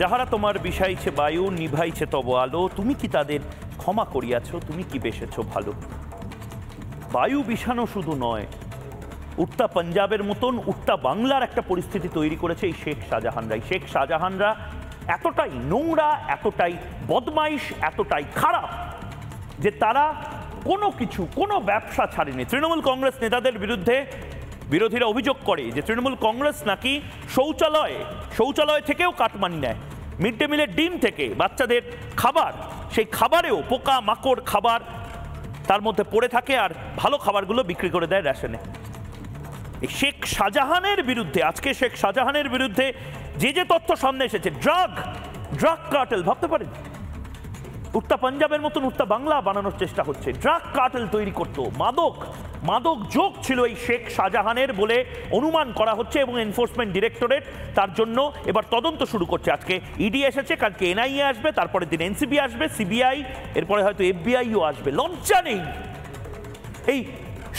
যাহারা তোমার বিষাইছে বায়ু, নিভাইছে তব আলো, তুমি কি তাদের ক্ষমা করিয়াছ, তুমি কি বেসেছ ভালো। বায়ু বিষানো শুধু নয়, উঠতা পাঞ্জাবের মতন উঠতা বাংলার একটা পরিস্থিতি তৈরি করেছে এই শেখ শাহজাহানরাই। শেখ শাহজাহানরা এতটাই নোংরা, এতটাই বদমাইশ, এতটাই খারাপ যে তারা কোনো কিছু, কোনো ব্যবসা ছাড়েনি। তৃণমূল কংগ্রেস নেতাদের বিরুদ্ধে বিরোধীরা অভিযোগ করে যে তৃণমূল কংগ্রেস নাকি শৌচালয় থেকেও কাটমানি নেয়, মিড ডে মিলের ডিম থেকে বাচ্চাদের খাবার, সেই খাবারেও পোকা মাকড় খাবার তার মধ্যে পড়ে থাকে, আর ভালো খাবারগুলো বিক্রি করে দেয় রেশনে। এই শেখ শাহজাহানের বিরুদ্ধে, আজকে শেখ শাহজাহানের বিরুদ্ধে যে তথ্য সামনে এসেছে, ড্রাগ কার্টেল, ভাবতে পারেন উঠতা পাঞ্জাবের মতন উঠতা বাংলা বানানোর চেষ্টা হচ্ছে। ড্রাগ কার্টেল তৈরি করতো, মাদক যোগ ছিল এই শেখ শাহজাহানের বলে অনুমান করা হচ্ছে, এবং এনফোর্সমেন্ট ডিরেক্টরেট তার জন্য এবার তদন্ত শুরু করছে। আজকে ইডি এসেছে, কালকে এনআইএ আসবে, তারপরের দিন এনসিবি আসবে, সিবিআই, এরপরে হয়তো এফবিআইও আসবে। লজ্জা নেই এই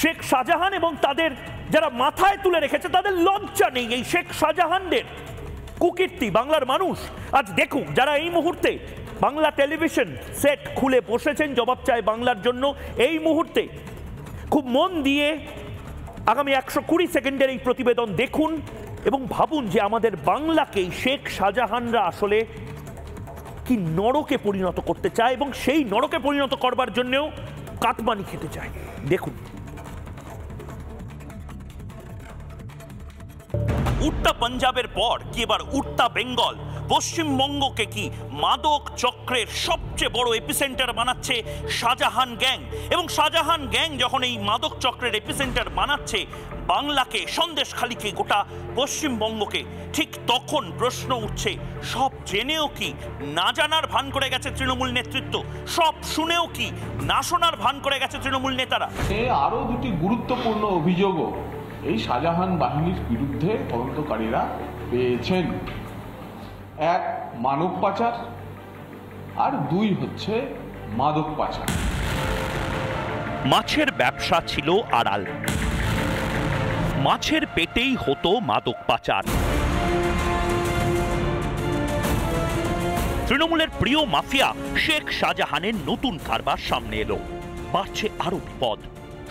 শেখ শাহজাহান এবং তাদের যারা মাথায় তুলে রেখেছে, তাদের লজ্জা নেই। এই শেখ শাহজাহানদের কুকীর্তি বাংলার মানুষ আজ দেখুক, যারা এই মুহূর্তে বাংলা টেলিভিশন সেট খুলে বসেছেন জবাব চায় বাংলার জন্য, এই মুহূর্তে খুব মন দিয়ে আগামী 120 সেকেন্ডের এই প্রতিবেদন দেখুন এবং ভাবুন যে আমাদের বাংলাকে শেখ শাহজাহানরা আসলে কি নরকে পরিণত করতে চায়, এবং সেই নরকে পরিণত করবার জন্যও কাটমানি খেতে চায়। দেখুন, উঠতা পাঞ্জাবের পর কি এবার উঠতা বেঙ্গল? পশ্চিমবঙ্গকে কি মাদক চক্রের সবচেয়ে বড় এপিসেন্টার বানাচ্ছে শাহজাহান গ্যাং? এবং শাহজাহান গ্যাং যখন এই মাদক চক্রের এপিসেন্টার বানাচ্ছে বাংলাকে, সন্দেশখালীকে, গোটা পশ্চিমবঙ্গকে, ঠিক তখন প্রশ্ন উঠছে, সব জেনেও কি না জানার ভান করে গেছে তৃণমূল নেতৃত্ব? সব শুনেও কি না শোনার ভান করে গেছে তৃণমূল নেতারা? আরো দুটি গুরুত্বপূর্ণ অভিযোগও এই শাহজাহান বাহিনীর বিরুদ্ধে তদন্তকারীরা পেয়েছেন। এক, মানব পাচার, আর দুই হচ্ছে মাদক পাচার। মাছের ব্যবসা ছিল আড়াল, মাছের পেটেই হতো মাদক পাচার। তৃণমূলের প্রিয় মাফিয়া শেখ শাহজাহানের নতুন কারবার সামনে এলো, বাড়ছে আরো বিপদ।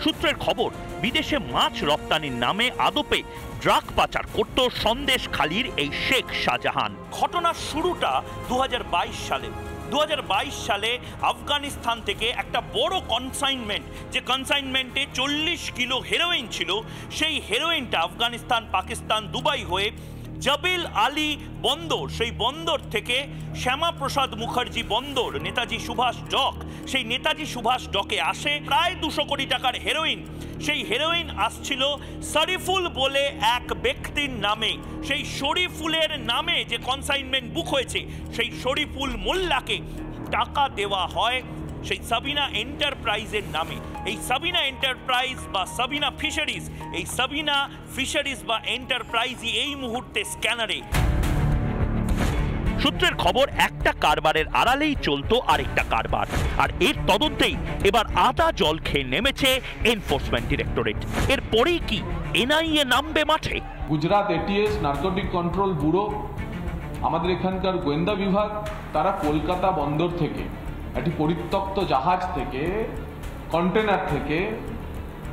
সূত্রের খবর, বিদেশে মাছ রপ্তানির নামে আদপে ড্রাগ পাচার করত সন্দেশখালীর এই শেখ শাহজাহান। ঘটনার শুরুটা 2022 সালে। 2022 সালে আফগানিস্তান থেকে একটা বড় কনসাইনমেন্ট, যে কনসাইনমেন্টে 40 কিলো হেরোইন ছিল, সেই হেরোইনটা আফগানিস্তান, পাকিস্তান, দুবাই হয়ে জবিল আলী বন্দর, সেই বন্দর থেকে শ্যামাপ্রসাদ মুখার্জি বন্দর, নেতাজি সুভাষ ডক, সেই নেতাজি সুভাষ ডকে আসে প্রায় 200 কোটি টাকার হেরোইন। সেই হেরোইন আসছিল শরীফুল বলে এক ব্যক্তির নামে। সেই শরীফুলের নামে যে কনসাইনমেন্ট বুক হয়েছে, সেই শরীফুল মোল্লাকে টাকা দেওয়া হয় সেই সাবিনা এন্টারপ্রাইজের নামে। এই সাবিনা এন্টারপ্রাইজ বা সাবিনা ফিশারিজ, এই সাবিনা ফিশারিজ বা এন্টারপ্রাইজই এই মুহূর্তে স্ক্যানারে। সূত্রের খবর, একটা কারবারের আড়ালেই চলতো আরেকটা কারবার, আর এর তদন্তেই এবার আদা জল খেয়ে নেমেছে এনফোর্সমেন্ট ডিরেক্টরেট। এরপরেই কি এনআইএ নামবে মাঠে? Gujarat ATS, narcotic control bureau, আমাদের এখানকার গোয়েন্দা বিভাগ, তারা কলকাতা বন্দর থেকে একটি পরিত্যক্ত জাহাজ থেকে, কন্টেনার থেকে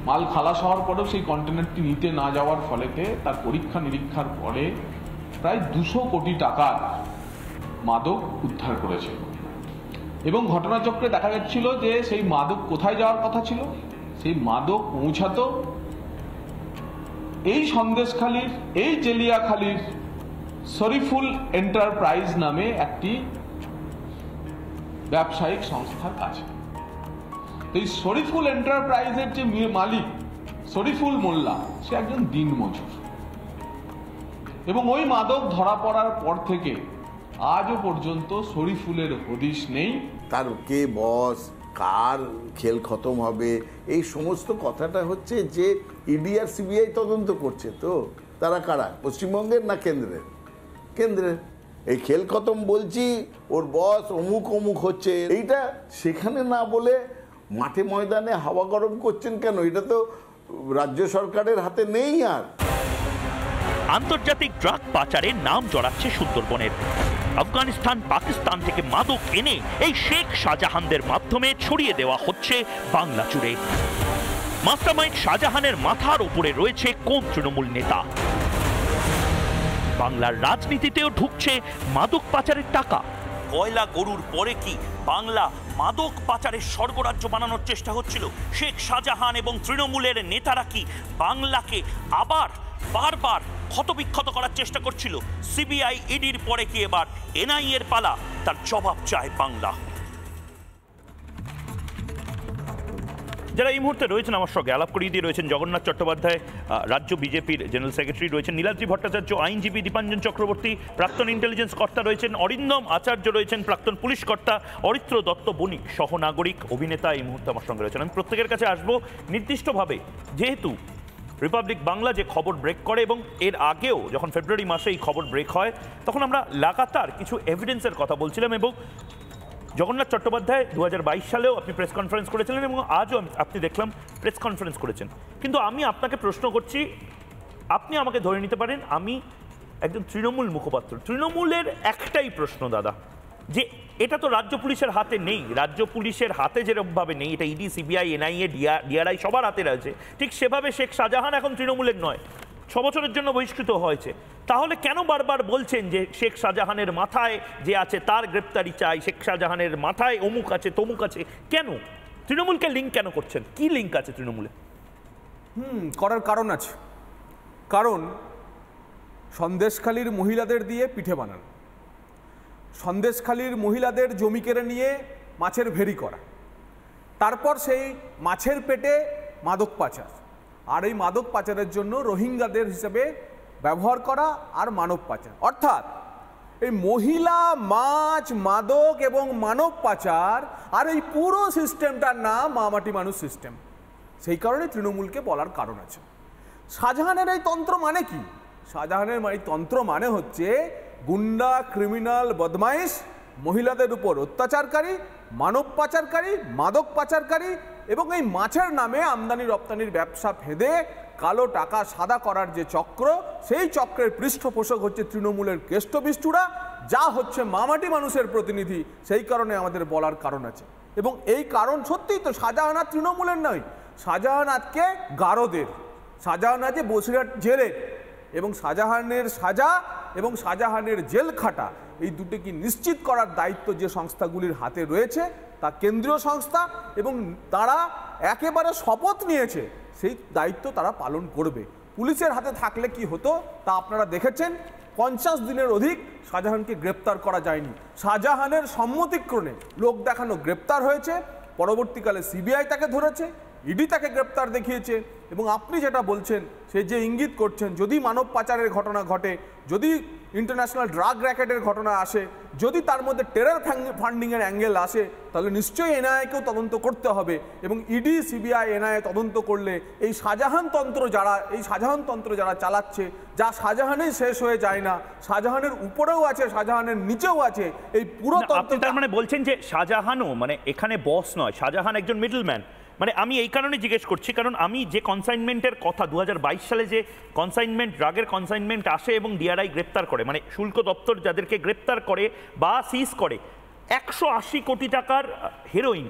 মাল খালাস হওয়ার পরেও সেই কন্টেনারটি নিতে না যাওয়ার ফলেতে তার পরীক্ষা নিরীক্ষার পরে প্রায় 200 কোটি টাকার মাদক উদ্ধার করেছিল। এবং ঘটনাচক্রে দেখা যাচ্ছিল যে সেই মাদক কোথায় যাওয়ার কথা ছিল, সেই মাদক পৌঁছাতো এই সন্দেশখালীর, এই জেলিয়াখালীর শরীফুল এন্টারপ্রাইজ নামে একটি ব্যবসায়িক সংস্থার কাছে। এই শরীফুল এন্টারপ্রাইজের যে মালিক শরীফুল মোল্লা, সে একজন দিনমজুর, এবং ওই মাদক ধরা পড়ার পর থেকে আজও পর্যন্ত শরীফুলের হদিশ নেই। তার কে বস, কার খেল খতম হবে, এই সমস্ত কথাটা হচ্ছে যে ইডি আর সিবিআই তদন্ত করছে। তো তারা কারা, পশ্চিমবঙ্গের না কেন্দ্রের? কেন্দ্রের। এই খেল খতম বলছি, ওর বস অমুক অমুক হচ্ছে, এইটা সেখানে না বলে মাঠে ময়দানে হাওয়া গরম করছেন কেন? এটা তো রাজ্য সরকারের হাতে নেই। আর আন্তর্জাতিক ড্রাগ পাচারের নাম জড়াচ্ছে সুন্দরবনের। আফগানিস্তান পাকিস্তান থেকে মাদক এনে এই শেখ শাহজাহানদের মাধ্যমে ছড়িয়ে দেওয়া হচ্ছে বাংলা জুড়ে। মাস্টারমাইন্ড শাহজাহানের মাথার উপরে রয়েছে কোন তৃণমূল নেতা? বাংলার রাজনীতিতেও ঢুকছে মাদক পাচারের টাকা। কয়লা গরুর পরে কি বাংলা মাদক পাচারের স্বর্গরাজ্য বানানোর চেষ্টা হচ্ছিল? শেখ শাহজাহান এবং তৃণমূলের নেতারা কি বাংলাকে আবার বারবার ক্ষতবিক্ষত করার চেষ্টা করছিল? সিবিআই ইডির পরে কি এবার এনআইএ এর পালা? তার জবাব চায় বাংলা। যারা এই মুহূর্তে রয়েছেন আমার সঙ্গে আলাপ করিয়ে দিয়ে রয়েছেন জগন্নাথ চট্টোপাধ্যায়, রাজ্য বিজেপির জেনারেল সেক্রেটারি রয়েছেন, নীলাদ্রি ভট্টাচার্য আইনজীবী, দীপাঞ্জন চক্রবর্তী প্রাক্তন ইন্টেলিজেন্স কর্তা রয়েছেন, অরিন্দম আচার্য রয়েছেন প্রাক্তন পুলিশ কর্তা, অরিত্র দত্ত বণিক সহনাগরিক অভিনেতা এই মুহূর্তে আমার সঙ্গে রয়েছেন। আমি প্রত্যেকের কাছে আসবো নির্দিষ্টভাবে, যেহেতু রিপাবলিক বাংলা যে খবর ব্রেক করে এবং এর আগেও যখন ফেব্রুয়ারি মাসে এই খবর ব্রেক হয় তখন আমরা লাগাতার কিছু এভিডেন্সের কথা বলছিলাম এবং জগন্নাথ চট্টোপাধ্যায় 2022 সালেও আপনি প্রেস কনফারেন্স করেছিলেন এবং আজও আপনি দেখলাম প্রেস কনফারেন্স করেছেন। কিন্তু আমি আপনাকে প্রশ্ন করছি, আপনি আমাকে ধরে নিতে পারেন আমি একজন তৃণমূল মুখপাত্র। তৃণমূলের একটাই প্রশ্ন দাদা, যে এটা তো রাজ্য পুলিশের হাতে নেই, রাজ্য পুলিশের হাতে যেরকমভাবে নেই, এটা ইডি, সিবিআই, এনআইএ, ডিআরআই সবার হাতে রয়েছে, ঠিক সেভাবে শেখ শাহজাহান এখন তৃণমূলের নয়, 6 বছরের জন্য বহিষ্কৃত হয়েছে। তাহলে কেন বারবার বলছেন যে শেখ শাহজাহানের মাথায় যে আছে তার গ্রেপ্তারি চাই, শেখ শাহজাহানের মাথায় অমুক আছে তমুক আছে? কেন তৃণমূলকে লিঙ্ক কেন করছেন? কি লিঙ্ক আছে তৃণমূলে? করার কারণ আছে। কারণ সন্দেশখালীর মহিলাদের দিয়ে পিঠে বানান, সন্দেশখালীর মহিলাদের জমি কেড়ে নিয়ে মাছের ভেরি করা, তারপর সেই মাছের পেটে মাদক পাচার, আর এই মাদক পাচারের জন্য রোহিঙ্গাদের হিসেবে ব্যবহার করা আর মানব পাচার। অর্থাৎ এই মহিলা, মাছ, মাদক এবং মানব পাচার আর এই পুরো সিস্টেমটার নাম মামাটি মানুষ সিস্টেম। সেই কারণে তৃণমূলকে বলার কারণ আছে। শাহজাহানের এই তন্ত্র মানে কি? শাহজাহানের এই তন্ত্র মানে হচ্ছে গুন্ডা, ক্রিমিনাল, বদমাইশ, মহিলাদের উপর অত্যাচারকারী, মানব পাচারকারী, মাদক পাচারকারী এবং এই মাছের নামে আমদানি রপ্তানির ব্যবসা ফেঁদে কালো টাকা সাদা করার যে চক্র, সেই চক্রের পৃষ্ঠপোষক হচ্ছে তৃণমূলের কেষ্টবিষ্টুরা, যা হচ্ছে মামাটি মানুষের প্রতিনিধি। সেই কারণে আমাদের বলার কারণ আছে। এবং এই কারণ সত্যিই তো শাহজাহান আর তৃণমূলের নয়, শাহজাহান আজকে গারদের, শাহজাহান আজকে বসিরহাট জেলের, এবং শাহজাহানের সাজা এবং শাহজাহানের জেল খাটা এই দুটোকে নিশ্চিত করার দায়িত্ব যে সংস্থাগুলির হাতে রয়েছে তা কেন্দ্রীয় সংস্থা, এবং তারা একেবারে শপথ নিয়েছে সেই দায়িত্ব তারা পালন করবে। পুলিশের হাতে থাকলে কি হতো তা আপনারা দেখেছেন। 50 দিনের অধিক শাহজাহানকে গ্রেপ্তার করা যায়নি। শাহজাহানের সম্মতিক্রমে লোক দেখানো গ্রেপ্তার হয়েছে, পরবর্তীকালে সিবিআই তাকে ধরেছে, ইডি তাকে গ্রেপ্তার দেখিয়েছে। এবং আপনি যেটা বলছেন, সে যে ইঙ্গিত করছেন, যদি মানব পাচারের ঘটনা ঘটে, যদি ইন্টারন্যাশনাল ড্রাগ র্যাকেটের ঘটনা আসে, যদি তার মধ্যে টেরর ফান্ডিংয়ের অ্যাঙ্গেল আসে, তাহলে নিশ্চয়ই এনআইএকেও তদন্ত করতে হবে। এবং ইডি, সিবিআই, এনআইএ তদন্ত করলে এই শাহজাহান তন্ত্র যারা চালাচ্ছে, যা শাহজাহানেই শেষ হয়ে যায় না, শাহজাহানের উপরেও আছে, শাহজাহানের নিচেও আছে, এই পুরো তন্ত্র। তার মানে বলছেন যে শাহজাহানও মানে এখানে বস নয়, শাহজাহান একজন মিডলম্যান। মানে আমি এই কারণে জিজ্ঞেস করছি, কারণ আমি যে কনসাইনমেন্টের কথা 2022 সালে যে কনসাইনমেন্ট, ড্রাগের কনসাইনমেন্ট আসে এবং ডিআরআই গ্রেপ্তার করে, মানে শুল্ক দপ্তর যাদেরকে গ্রেপ্তার করে বা সিজ করে, 180 কোটি টাকার হেরোইন,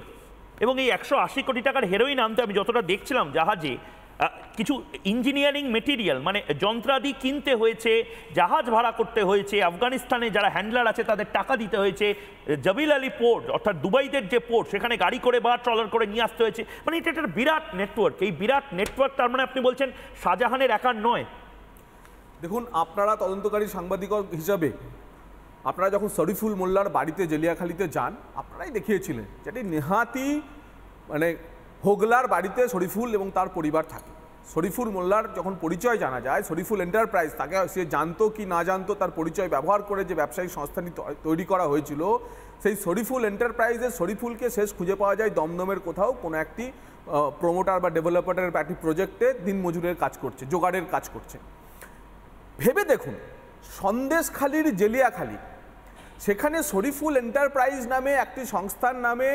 এবং এই 180 কোটি টাকার হেরোইন আনতে আমি যতটা দেখছিলাম জাহাজে কিছু ইঞ্জিনিয়ারিং মেটেরিয়াল মানে যন্ত্রাদি কিনতে হয়েছে, জাহাজ ভাড়া করতে হয়েছে, আফগানিস্তানে যারা হ্যান্ডলার আছে তাদের টাকা দিতে হয়েছে, জবিল আলী পোর্ট অর্থাৎ দুবাইদের যে পোর্ট সেখানে গাড়ি করে বা ট্রলার করে নিয়ে আসতে হয়েছে। মানে এটা একটা বিরাট নেটওয়ার্ক। এই বিরাট নেটওয়ার্ক তার মানে আপনি বলছেন শাহজাহানের একার নয়। দেখুন, আপনারা তদন্তকারী সাংবাদিক হিসাবে আপনারা যখন শরীফুল মোল্লার বাড়িতে জেলিয়াখালীতে যান, আপনারাই দেখিয়েছিলেন যেটি নেহাতি মানে হোগলার বাড়িতে শরীফুল এবং তার পরিবার থাকে। শরীফুল মোল্লার যখন পরিচয় জানা যায়, শরীফুল এন্টারপ্রাইজ, তাকে সে জানতো কি না জানতো, তার পরিচয় ব্যবহার করে যে ব্যবসায়িক সংস্থাটি তৈরি করা হয়েছিল, সেই শরীফুল এন্টারপ্রাইজের শরীফুলকে শেষ খুঁজে পাওয়া যায় দমদমের কোথাও কোনো একটি প্রমোটার বা ডেভেলপারের একটি প্রজেক্টে দিনমজুরের কাজ করছে, জোগাড়ের কাজ করছে। ভেবে দেখুন, সন্দেশখালীর জেলিয়াখালী, সেখানে শরীফুল এন্টারপ্রাইজ নামে একটি সংস্থার নামে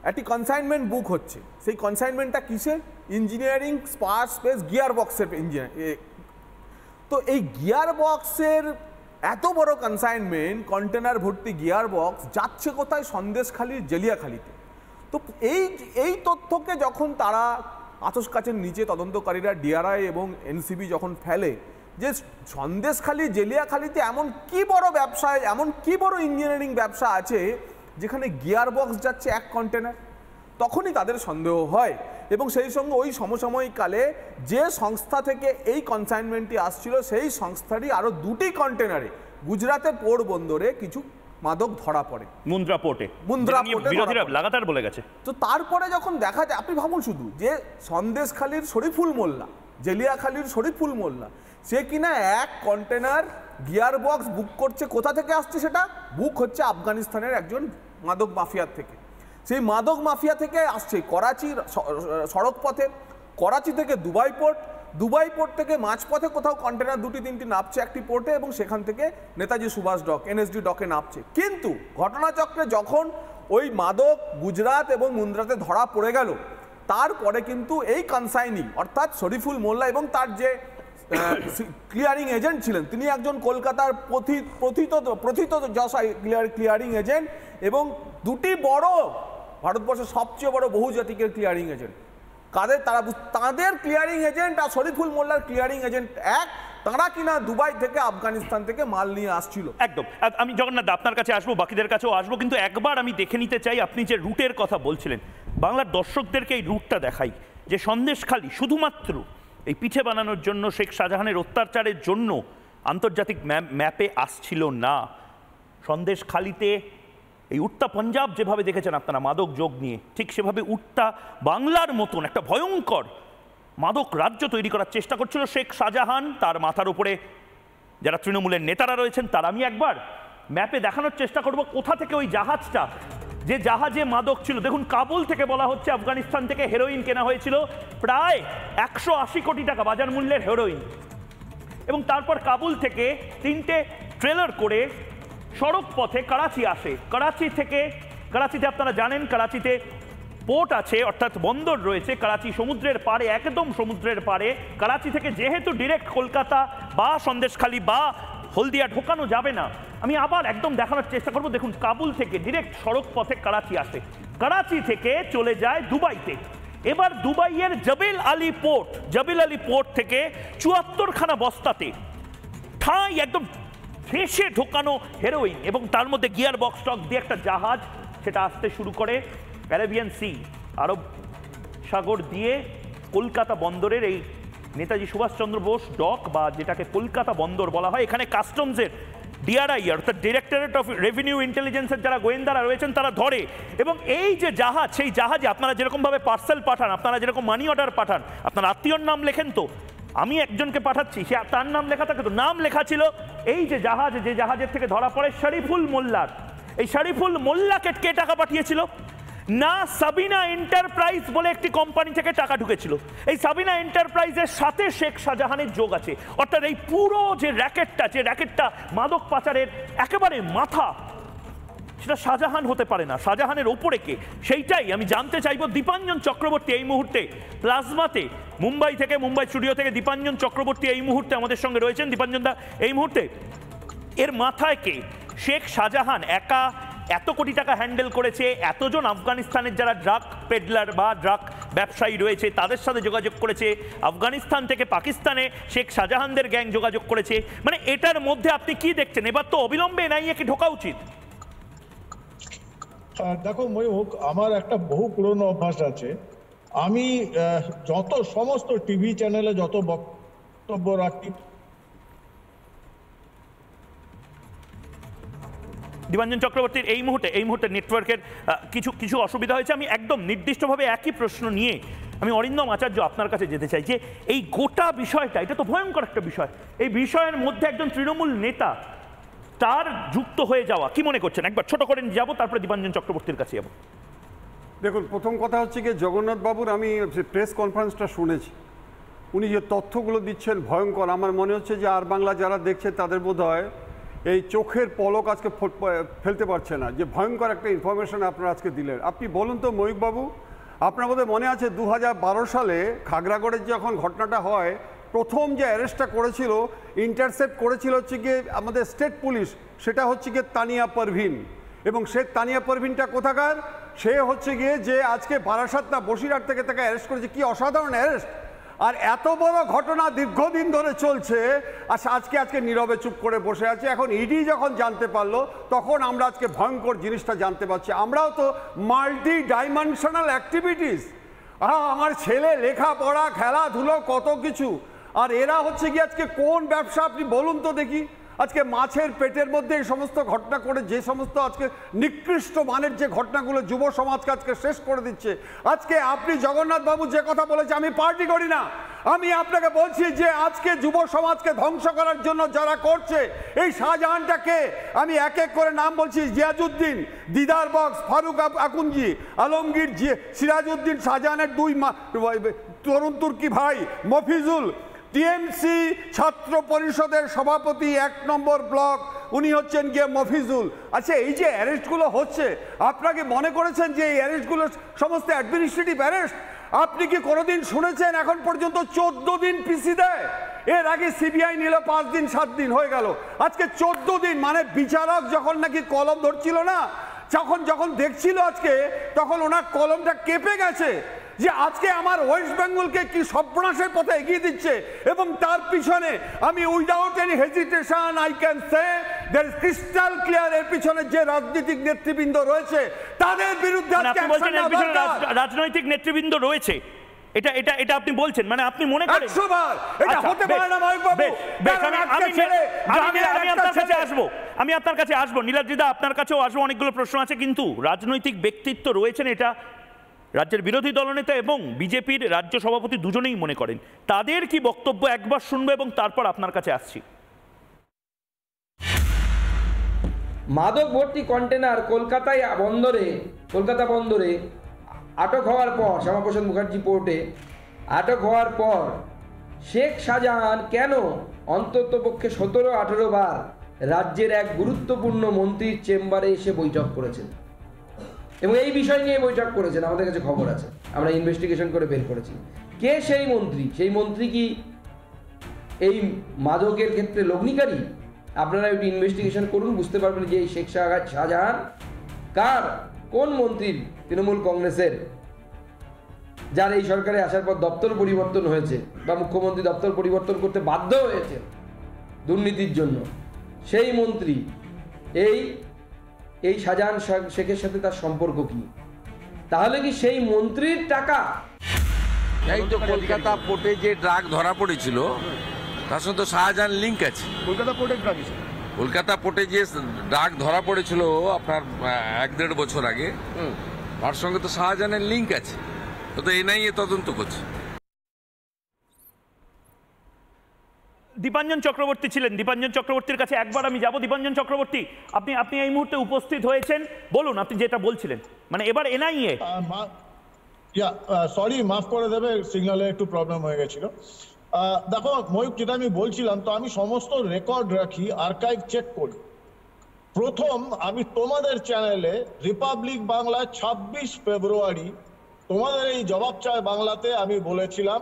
একটি কনসাইনমেন্ট বুক হচ্ছে। সেই কনসাইনমেন্টটা কিসের? ইঞ্জিনিয়ারিং স্পেস গিয়ার বক্সের ইঞ্জিনিয়ার। তো এই গিয়ার বক্সের এত বড় কনসাইনমেন্ট, কন্টেনার ভর্তি গিয়ার বক্স যাচ্ছে কোথায়? সন্দেশখালীর জেলিয়াখালীতে। তো এই তথ্যকে যখন তারা আতস কাচের নিচে তদন্তকারীরা ডিআরআই এবং এনসিবি যখন ফেলে যে সন্দেশখালী জেলিয়াখালীতে এমন কি বড় ব্যবসায়, এমন কি বড় ইঞ্জিনিয়ারিং ব্যবসা আছে যেখানে গিয়ার বক্স যাচ্ছে এক কন্টেনার, তখনই তাদের সন্দেহ হয়। এবং সেই সঙ্গে ওই সমসাময়িককালে যে সংস্থা থেকে এই কনসাইনমেন্টটি আসছিল সেই সংস্থারই আরও 2টি কন্টেনারে গুজরাতের পোর্ট বন্দরে কিছু মাদক ধরা পড়ে, মুন্দ্রা পোর্টে বিরোধীরা লাগাতার বলে গেছে। তো তারপরে যখন দেখা যায়, আপনি ভাবুন শুধু যে সন্দেশখালীর শরীফুল মোল্লা, জেলিয়াখালীর শরীফুল মোল্লা, সে কিনা এক কন্টেনার গিয়ার বক্স বুক করছে। কোথা থেকে আসছে সেটা? বুক হচ্ছে আফগানিস্তানের একজন মাদক মাফিয়ার থেকে। সেই মাদক মাফিয়া থেকে আসছে করাচির সড়ক পথে, করাচি থেকে দুবাই পোর্ট, দুবাই পোর্ট থেকে মাঝপথে কোথাও কন্টেনার 2-3টি নামছে একটি পোর্টে, এবং সেখান থেকে নেতাজি সুভাষ ডক, এনএসডি ডকে নামছে। কিন্তু ঘটনাচক্রে যখন ওই মাদক গুজরাট এবং মুন্দ্রাতে ধরা পড়ে গেল, তারপরে কিন্তু এই কনসাইনি অর্থাৎ শরীফুল মোল্লা এবং তার যে ক্লিয়ারিং এজেন্ট ছিলেন, তিনি একজন কলকাতার প্রথিত ক্লিয়ারিং এজেন্ট এবং 2টি বড় ভারতবর্ষের সবচেয়ে বড় বহুজাতিকের ক্লিয়ারিং এজেন্ট। তাদের ক্লিয়ারিং এজেন্ট আর শরীফুল মোল্লার ক্লিয়ারিং এজেন্ট এক, তারা কিনা দুবাই থেকে আফগানিস্তান থেকে মাল নিয়ে আসছিল। একদম। আমি জগন্নাথ আপনার কাছে আসবো, বাকিদের কাছেও আসবো, কিন্তু একবার আমি দেখে নিতে চাই আপনি যে রুটের কথা বলছিলেন, বাংলার দর্শকদেরকে এই রুটটা দেখাই যে সন্দেশখালী শুধুমাত্র এই পিঠে বানানোর জন্য, শেখ শাহজাহানের অত্যাচারের জন্য আন্তর্জাতিক ম্যাপে আসছিল না। সন্দেশখালীতে এই উড়তা পাঞ্জাব যেভাবে দেখেছেন আপনারা মাদক যোগ নিয়ে, ঠিক সেভাবে উড়তা বাংলার মতন একটা ভয়ঙ্কর মাদক রাজ্য তৈরি করার চেষ্টা করছিল শেখ শাহজাহান। তার মাথার উপরে যারা তৃণমূলের নেতারা রয়েছেন তারা, আমি একবার ম্যাপে দেখানোর চেষ্টা করব কোথা থেকে ওই জাহাজটা, যে জাহাজে মাদক ছিল। দেখুন, কাবুল থেকে বলা হচ্ছে আফগানিস্তান থেকে হেরোইন কেনা হয়েছিল প্রায় 180 কোটি টাকা বাজার মূল্যের হেরোইন, এবং তারপর কাবুল থেকে 3টে ট্রেলার করে সড়ক পথে করাচি আসে। করাচিতে আপনারা জানেন করাচিতে পোর্ট আছে, অর্থাৎ বন্দর রয়েছে। করাচি সমুদ্রের পাড়ে, একদম সমুদ্রের পাড়ে। করাচি থেকে যেহেতু ডিরেক্ট কলকাতা বা সন্দেশখালী বা হলদিয়া ঢোকানো যাবে না, আমি আবার একদম দেখানোর চেষ্টা করব। দেখুন, কাবুল থেকে ডিরেক্ট সড়ক পথে করাচি আসে, করাচি থেকে চলে যায় দুবাইতে। এবার দুবাইয়ের জবেল আলী পোর্ট থেকে 74খানা বস্তাতে ঠাঁই একদম ফেসে ঢোকানো হেরোইন, এবং তার মধ্যে গিয়ার বক্স টক দিয়ে একটা জাহাজ সেটা আসতে শুরু করে ক্যারিবিয়ান সি, আরব সাগর দিয়ে কলকাতা বন্দরের এই নেতাজি সুভাষচন্দ্র বোস ডক বা যেটাকে কলকাতা বন্দর বলা হয়, এখানে কাস্টমসের ডিআরআই অর্থাৎ ডিরেক্টরেট অফ রেভিনিউ ইন্টেলিজেন্সের যারা গোয়েন্দারা রয়েছেন তারা ধরে। এবং এই যে জাহাজ, সেই জাহাজে আপনারা যেরকমভাবে পার্সেল পাঠান, আপনারা যেরকম মানি অর্ডার পাঠান, আপনার আত্মীয়র নাম লেখেন, তো আমি একজনকে পাঠাচ্ছি, সে তার নাম লেখা থাকে, তো নাম লেখা ছিল এই যে জাহাজের থেকে ধরা পড়ে শরীফুল মোল্লার। এই শরীফুল মোল্লাকে কে টাকা পাঠিয়েছিল? না, সাবিনা এন্টারপ্রাইজ বলে একটি কোম্পানি থেকে টাকা ঢুকেছিল। এই সাবিনা এন্টারপ্রাইজের সাথে শেখ শাহজাহানের যোগ আছে। অর্থাৎ এই পুরো যে র্যাকেটটা মাদক পাচারের একেবারে মাথা, সেটা শাহজাহান হতে পারে না। শাহজাহানের ওপরে কে, সেইটাই আমি জানতে চাইবো। দীপাঞ্জন চক্রবর্তী এই মুহূর্তে প্লাজমাতে, মুম্বাই স্টুডিও থেকে দীপাঞ্জন চক্রবর্তী এই মুহূর্তে আমাদের সঙ্গে রয়েছেন। দীপাঞ্জন দা, এই মুহূর্তে এর মাথায় কে? শেখ শাহজাহান একা এত কোটি টাকা হ্যান্ডেল করেছে, এতজন আফগানিস্তানের যারা ড্রাগ পেডলার বা ড্রাগ ব্যবসায়ী রয়েছে তাদের সাথে যোগাযোগ করেছে, আফগানিস্তান থেকে পাকিস্তানে শেখ শাহজাহানদের গ্যাং যোগাযোগ করেছে। মানে এটার মধ্যে আপনি কি দেখছেন? এবার তো অবিলম্বে এনআইএ ঢোকা উচিত। দেখো ময়ূক, আমার একটা বহু পুরনো অভ্যাস আছে। আমি সমস্ত টিভি চ্যানেলে যত বক্তব্য রাখি, দীপাঞ্জন চক্রবর্তীর এই মুহূর্তে নেটওয়ার্কের কিছু অসুবিধা হয়েছে। আমি একদম নির্দিষ্টভাবে একই প্রশ্ন নিয়ে আমি অরিন্দম আচার্য আপনার কাছে যেতে চাই যে এই গোটা বিষয়টা, এটা তো ভয়ঙ্কর একটা বিষয়, এই বিষয়ের মধ্যে একজন তৃণমূল নেতা তার যুক্ত হয়ে যাওয়া, কি মনে করছেন? একবার ছোট করে যাব, তারপরে দীপাঞ্জন চক্রবর্তীর কাছে যাব। দেখুন, প্রথম কথা হচ্ছে কি, জগন্নাথ বাবুর আমি প্রেস কনফারেন্সটা শুনেছি, উনি যে তথ্যগুলো দিচ্ছেন ভয়ঙ্কর। আমার মনে হচ্ছে যে আর বাংলা যারা দেখছে তাদের বোধহয় এই চোখের পলক আজকে ফেলতে পারছে না, যে ভয়ঙ্কর একটা ইনফরমেশন আপনারা আজকে দিলেন। আপনি বলুন তো ময়ূকবাবু, আপনার বোধহয় মনে আছে 2012 সালে খাগড়াগড়ের যখন ঘটনাটা হয়, প্রথম যে অ্যারেস্টটা করেছিল, ইন্টারসেপ্ট করেছিল হচ্ছে গিয়ে আমাদের স্টেট পুলিশ, সেটা হচ্ছে গিয়ে তানিয়া পারভিন। এবং সে তানিয়া পারভিনটা কোথাকার? সে হচ্ছে গিয়ে যে আজকে বারাসাত না বসিরহাট থেকে তাকে অ্যারেস্ট করেছে। কি অসাধারণ অ্যারেস্ট! আর এত বড় ঘটনা দীর্ঘদিন ধরে চলছে, আর আজকে নীরবে চুপ করে বসে আছে। এখন ইডি যখন জানতে পারলো, তখন আমরা আজকে ভয়ঙ্কর জিনিসটা জানতে পারছি। আমরাও তো মাল্টি ডাইমেনশনাল অ্যাক্টিভিটিস, আমার ছেলে লেখাপড়া, খেলাধুলো, কত কিছু। আর এরা হচ্ছে গিয়ে আজকে কোন ব্যবসা আপনি বলুন তো দেখি? আজকে মাছের পেটের মধ্যে এই সমস্ত ঘটনা করে, যে সমস্ত আজকে নিকৃষ্ট মানের যে ঘটনাগুলো যুব সমাজকে আজকে শেষ করে দিচ্ছে। আজকে আপনি জগন্নাথ বাবু যে কথা বলেছে, আমি পার্টি করি না, আমি আপনাকে বলছি যে আজকে যুব সমাজকে ধ্বংস করার জন্য যারা করছে, এই শাহজাহানটাকে আমি এক এক করে নাম বলছি: জিয়াজউদ্দিন, দিদার বক্স, ফারুক আকুঞ্জি, আলমগীর, সিরাজউদ্দিন, শাহজাহানের দুই তরুণ তুর্কি ভাই, মফিজুল, টিএমসি ছাত্র পরিষদের সভাপতি 1 নম্বর ব্লক, উনি হচ্ছেন গিয়ে মফিজুল। আচ্ছা, এই যে অ্যারেস্টগুলো হচ্ছে, আপনাকে মনে করেছেন যে এই অ্যারেস্টগুলো সমস্ত অ্যাডমিনিস্ট্রেটিভ অ্যারেস্ট? আপনি কি কোনোদিন শুনেছেন এখন পর্যন্ত 14 দিন পিসি দেয়? এর আগে সিবিআই নিল 5 দিন 7 দিন হয়ে গেল, আজকে 14 দিন। মানে বিচারক যখন নাকি কলম ধরছিল না, যখন দেখছিল আজকে, তখন ওনার কলমটা কেঁপে গেছে যে আজকে আমার ওয়েস্ট বেঙ্গলকে কি সর্বনাশের পথে এগিয়ে দিচ্ছে। এবং তার পিছনে আমি without any hesitation I can say that is crystal clear, এর পিছনে যে রাজনৈতিক নেতৃবৃন্দ রয়েছে তাদের বিরুদ্ধে রাজনৈতিক নেতৃবৃন্দ রয়েছে, এটা আপনি বলছেন, মানে আপনি মনে করেন 100 বার এটা হতে পারে না ময়ূক বাবু? আমি আপনার কাছে আসবো, নীলাদ্রিদা আপনার কাছেও আসবো, অনেকগুলো প্রশ্ন আছে। কিন্তু রাজনৈতিক ব্যক্তিত্ব রয়েছেন, এটা রাজ্যের বিরোধী দলনেতা এবং বিজেপির রাজ্য সভাপতি দুজনেই মনে করেন। তাদের কি বক্তব্য একবার শুনবো এবং তারপর আপনার কাছে আসছি। মাদক ভর্তি কন্টেনার কলকাতা বন্দরে আটক হওয়ার পর, শ্যামাপ্রসাদ মুখার্জি পোর্টে আটক হওয়ার পর শেখ শাহজাহান কেন অন্ততপক্ষে 17-18 বার রাজ্যের এক গুরুত্বপূর্ণ মন্ত্রীর চেম্বারে এসে বৈঠক করেছেন এবং এই বিষয় নিয়ে বৈঠক করেছেন? আমাদের কাছে খবর আছে, আমরা ইনভেস্টিগেশন করে বের করেছি। কে সেই মন্ত্রী? সেই মন্ত্রী কি এই মাদকের ক্ষেত্রে লগ্নিকারী? আপনারা একটু ইনভেস্টিগেশন করুন, বুঝতে পারবেন যে এই শেখ শাহজাহান কোন মন্ত্রীর, তৃণমূল কংগ্রেসের, যার এই সরকারে আসার পর দপ্তর পরিবর্তন হয়েছে বা মুখ্যমন্ত্রী দপ্তর পরিবর্তন করতে বাধ্য হয়েছে দুর্নীতির জন্য। সেই মন্ত্রী, এই শাহজাহান শেখের সাথে তার সম্পর্ক কি? তাহলে কি সেই মন্ত্রীর টাকা? এই তো কলকাতা পোর্টে যে ড্রাগ ধরা পড়েছিল, তার সাথে তো শাহজাহান লিঙ্ক আছে। কলকাতা পোর্টে যে ড্রাগ ধরা পড়েছিল আপনার 1-1.5 বছর আগে, তার সঙ্গে তো শাহজাহানের লিঙ্ক আছে। তো এনআইএ তদন্ত করছে। দীপাঞ্জন চক্রবর্তী ছিলেন, দীপাঞ্জন চক্রবর্তীর কাছে একবার আমি যাব। দীপাঞ্জন চক্রবর্তী, আপনি এই মুহূর্তে উপস্থিত হয়েছেন, বলুন আপনি যেটা বলছিলেন। মানে এবার এনআইএ, সরি মাফ করে দেবে, সিগন্যালে একটু প্রবলেম হয়ে গেছিল। দেখো ময়ূক, যেটা আমি বলছিলাম, তো আমি সমস্ত রেকর্ড রাখি, আর্কাইভ চেক করি। প্রথম আমি তোমাদের চ্যানেলে রিপাবলিক বাংলা 26 ফেব্রুয়ারি তোমাদের এই জবাব চায় বাংলাতে আমি বলেছিলাম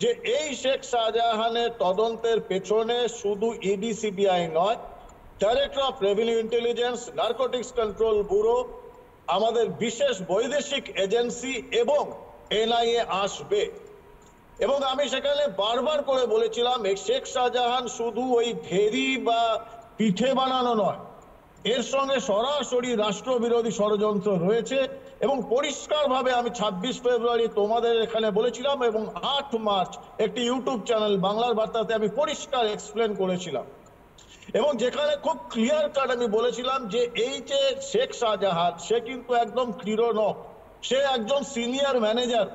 যে এই শেখ শাহজাহানের তদন্তের পেছনে শুধু ইডি সিবিআই নয়, director of revenue intelligence, narcotics control bureau, আমাদের বিশেষ বৈদেশিক এজেন্সি এবং এনআইএ আসবে। এবং আমি সেখানে বারবার করে বলেছিলাম এই শেখ শাহজাহান শুধু ওই ভেরি বা পিঠে বানানো নয়, এর সঙ্গে সরাসরি রাষ্ট্রবিরোধী ষড়যন্ত্র রয়েছে। এবং পরিষ্কারভাবে আমি 26 ফেব্রুয়ারি তোমাদের এখানে বলেছিলাম এবং 8 মার্চ একটি ইউটিউব চ্যানেল বাংলার বার্তাতে আমি পরিষ্কার এক্সপ্লেন করেছিলাম। এবং যেখানে খুব ক্লিয়ার কাট আমি বলেছিলাম যে এই যে শেখ শাহজাহান, সে কিন্তু একদম ক্লিরো নয়, সে একজন সিনিয়র ম্যানেজার।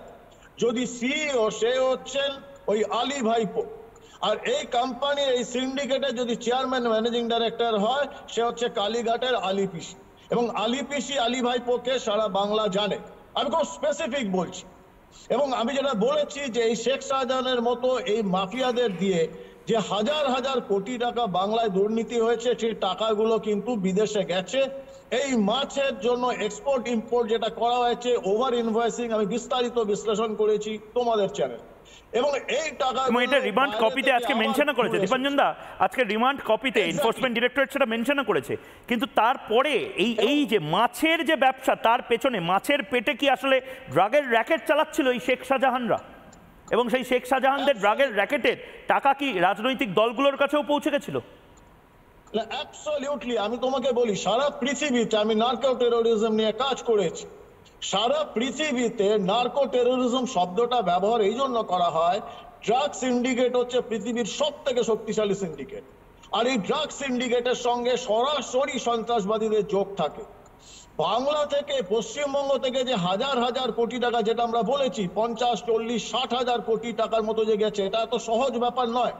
যদি সিইও, সে হচ্ছেন ওই আলী ভাইপো। আর এই কোম্পানির এই সিন্ডিকেটের যদি চেয়ারম্যান ম্যানেজিং ডাইরেক্টর হয়, সে হচ্ছে কালীঘাটের আলী পিসি। এবং আলী পিসি আলী ভাইপোকে সারা বাংলা জানে, আমি খুব স্পেসিফিক বলছি। এবং আমি যেটা বলেছি যে এই শেখ শাহজাহানের মতো এই মাফিয়াদের দিয়ে যে হাজার হাজার কোটি টাকা বাংলায় দুর্নীতি হয়েছে, সেই টাকাগুলো কিন্তু বিদেশে গেছে এই মাছের জন্য এক্সপোর্ট ইম্পোর্ট যেটা করা হয়েছে, ওভার ইনভয়েসিং, আমি বিস্তারিত বিশ্লেষণ করেছি তোমাদের চ্যানেল। এবং এই টাকা এটা রিমান্ড কপিতে আজকে মেনশন করেছে দীপাঞ্জন দা, আজকে রিমান্ড কপিতে এনফোর্সমেন্ট ডিরেক্টরেট সেটা মেনশন করেছে। কিন্তু তারপরে এই যে মাছের যে ব্যবসা, তার পেছনে মাছের পেটে কি আসলে ড্রাগের র্যাকেট চালাচ্ছিল এই শেখ শাহজাহানরা? এবং সেই শেখ শাহজাহানদের ড্রাগের র্যাকেটের টাকা কি রাজনৈতিক দলগুলোর কাছেও পৌঁছে গেছিল? অ্যাবসলিউটলি। আমি তোমাকে বলি, সারা পৃথিবীতে আমি নার্কো টেরোরিজম নিয়ে কাজ করেছি। সারা পৃথিবীতে নার্কো টেরোরিজম শব্দটা ব্যবহার এই জন্য করা হয়, ড্রাগ সিন্ডিকেট হচ্ছে পৃথিবীর সব থেকে শক্তিশালী সিন্ডিকেট। আর এই ড্রাগ সিন্ডিকেটের সঙ্গে সরাসরি সন্ত্রাসবাদীদের যোগ থাকে। বাংলা থেকে, পশ্চিমবঙ্গ থেকে যে হাজার হাজার কোটি টাকা, যেটা আমরা বলেছি 50, 40, 60 হাজার কোটি টাকার মতো যে গেছে, এটা এত সহজ ব্যাপার নয়।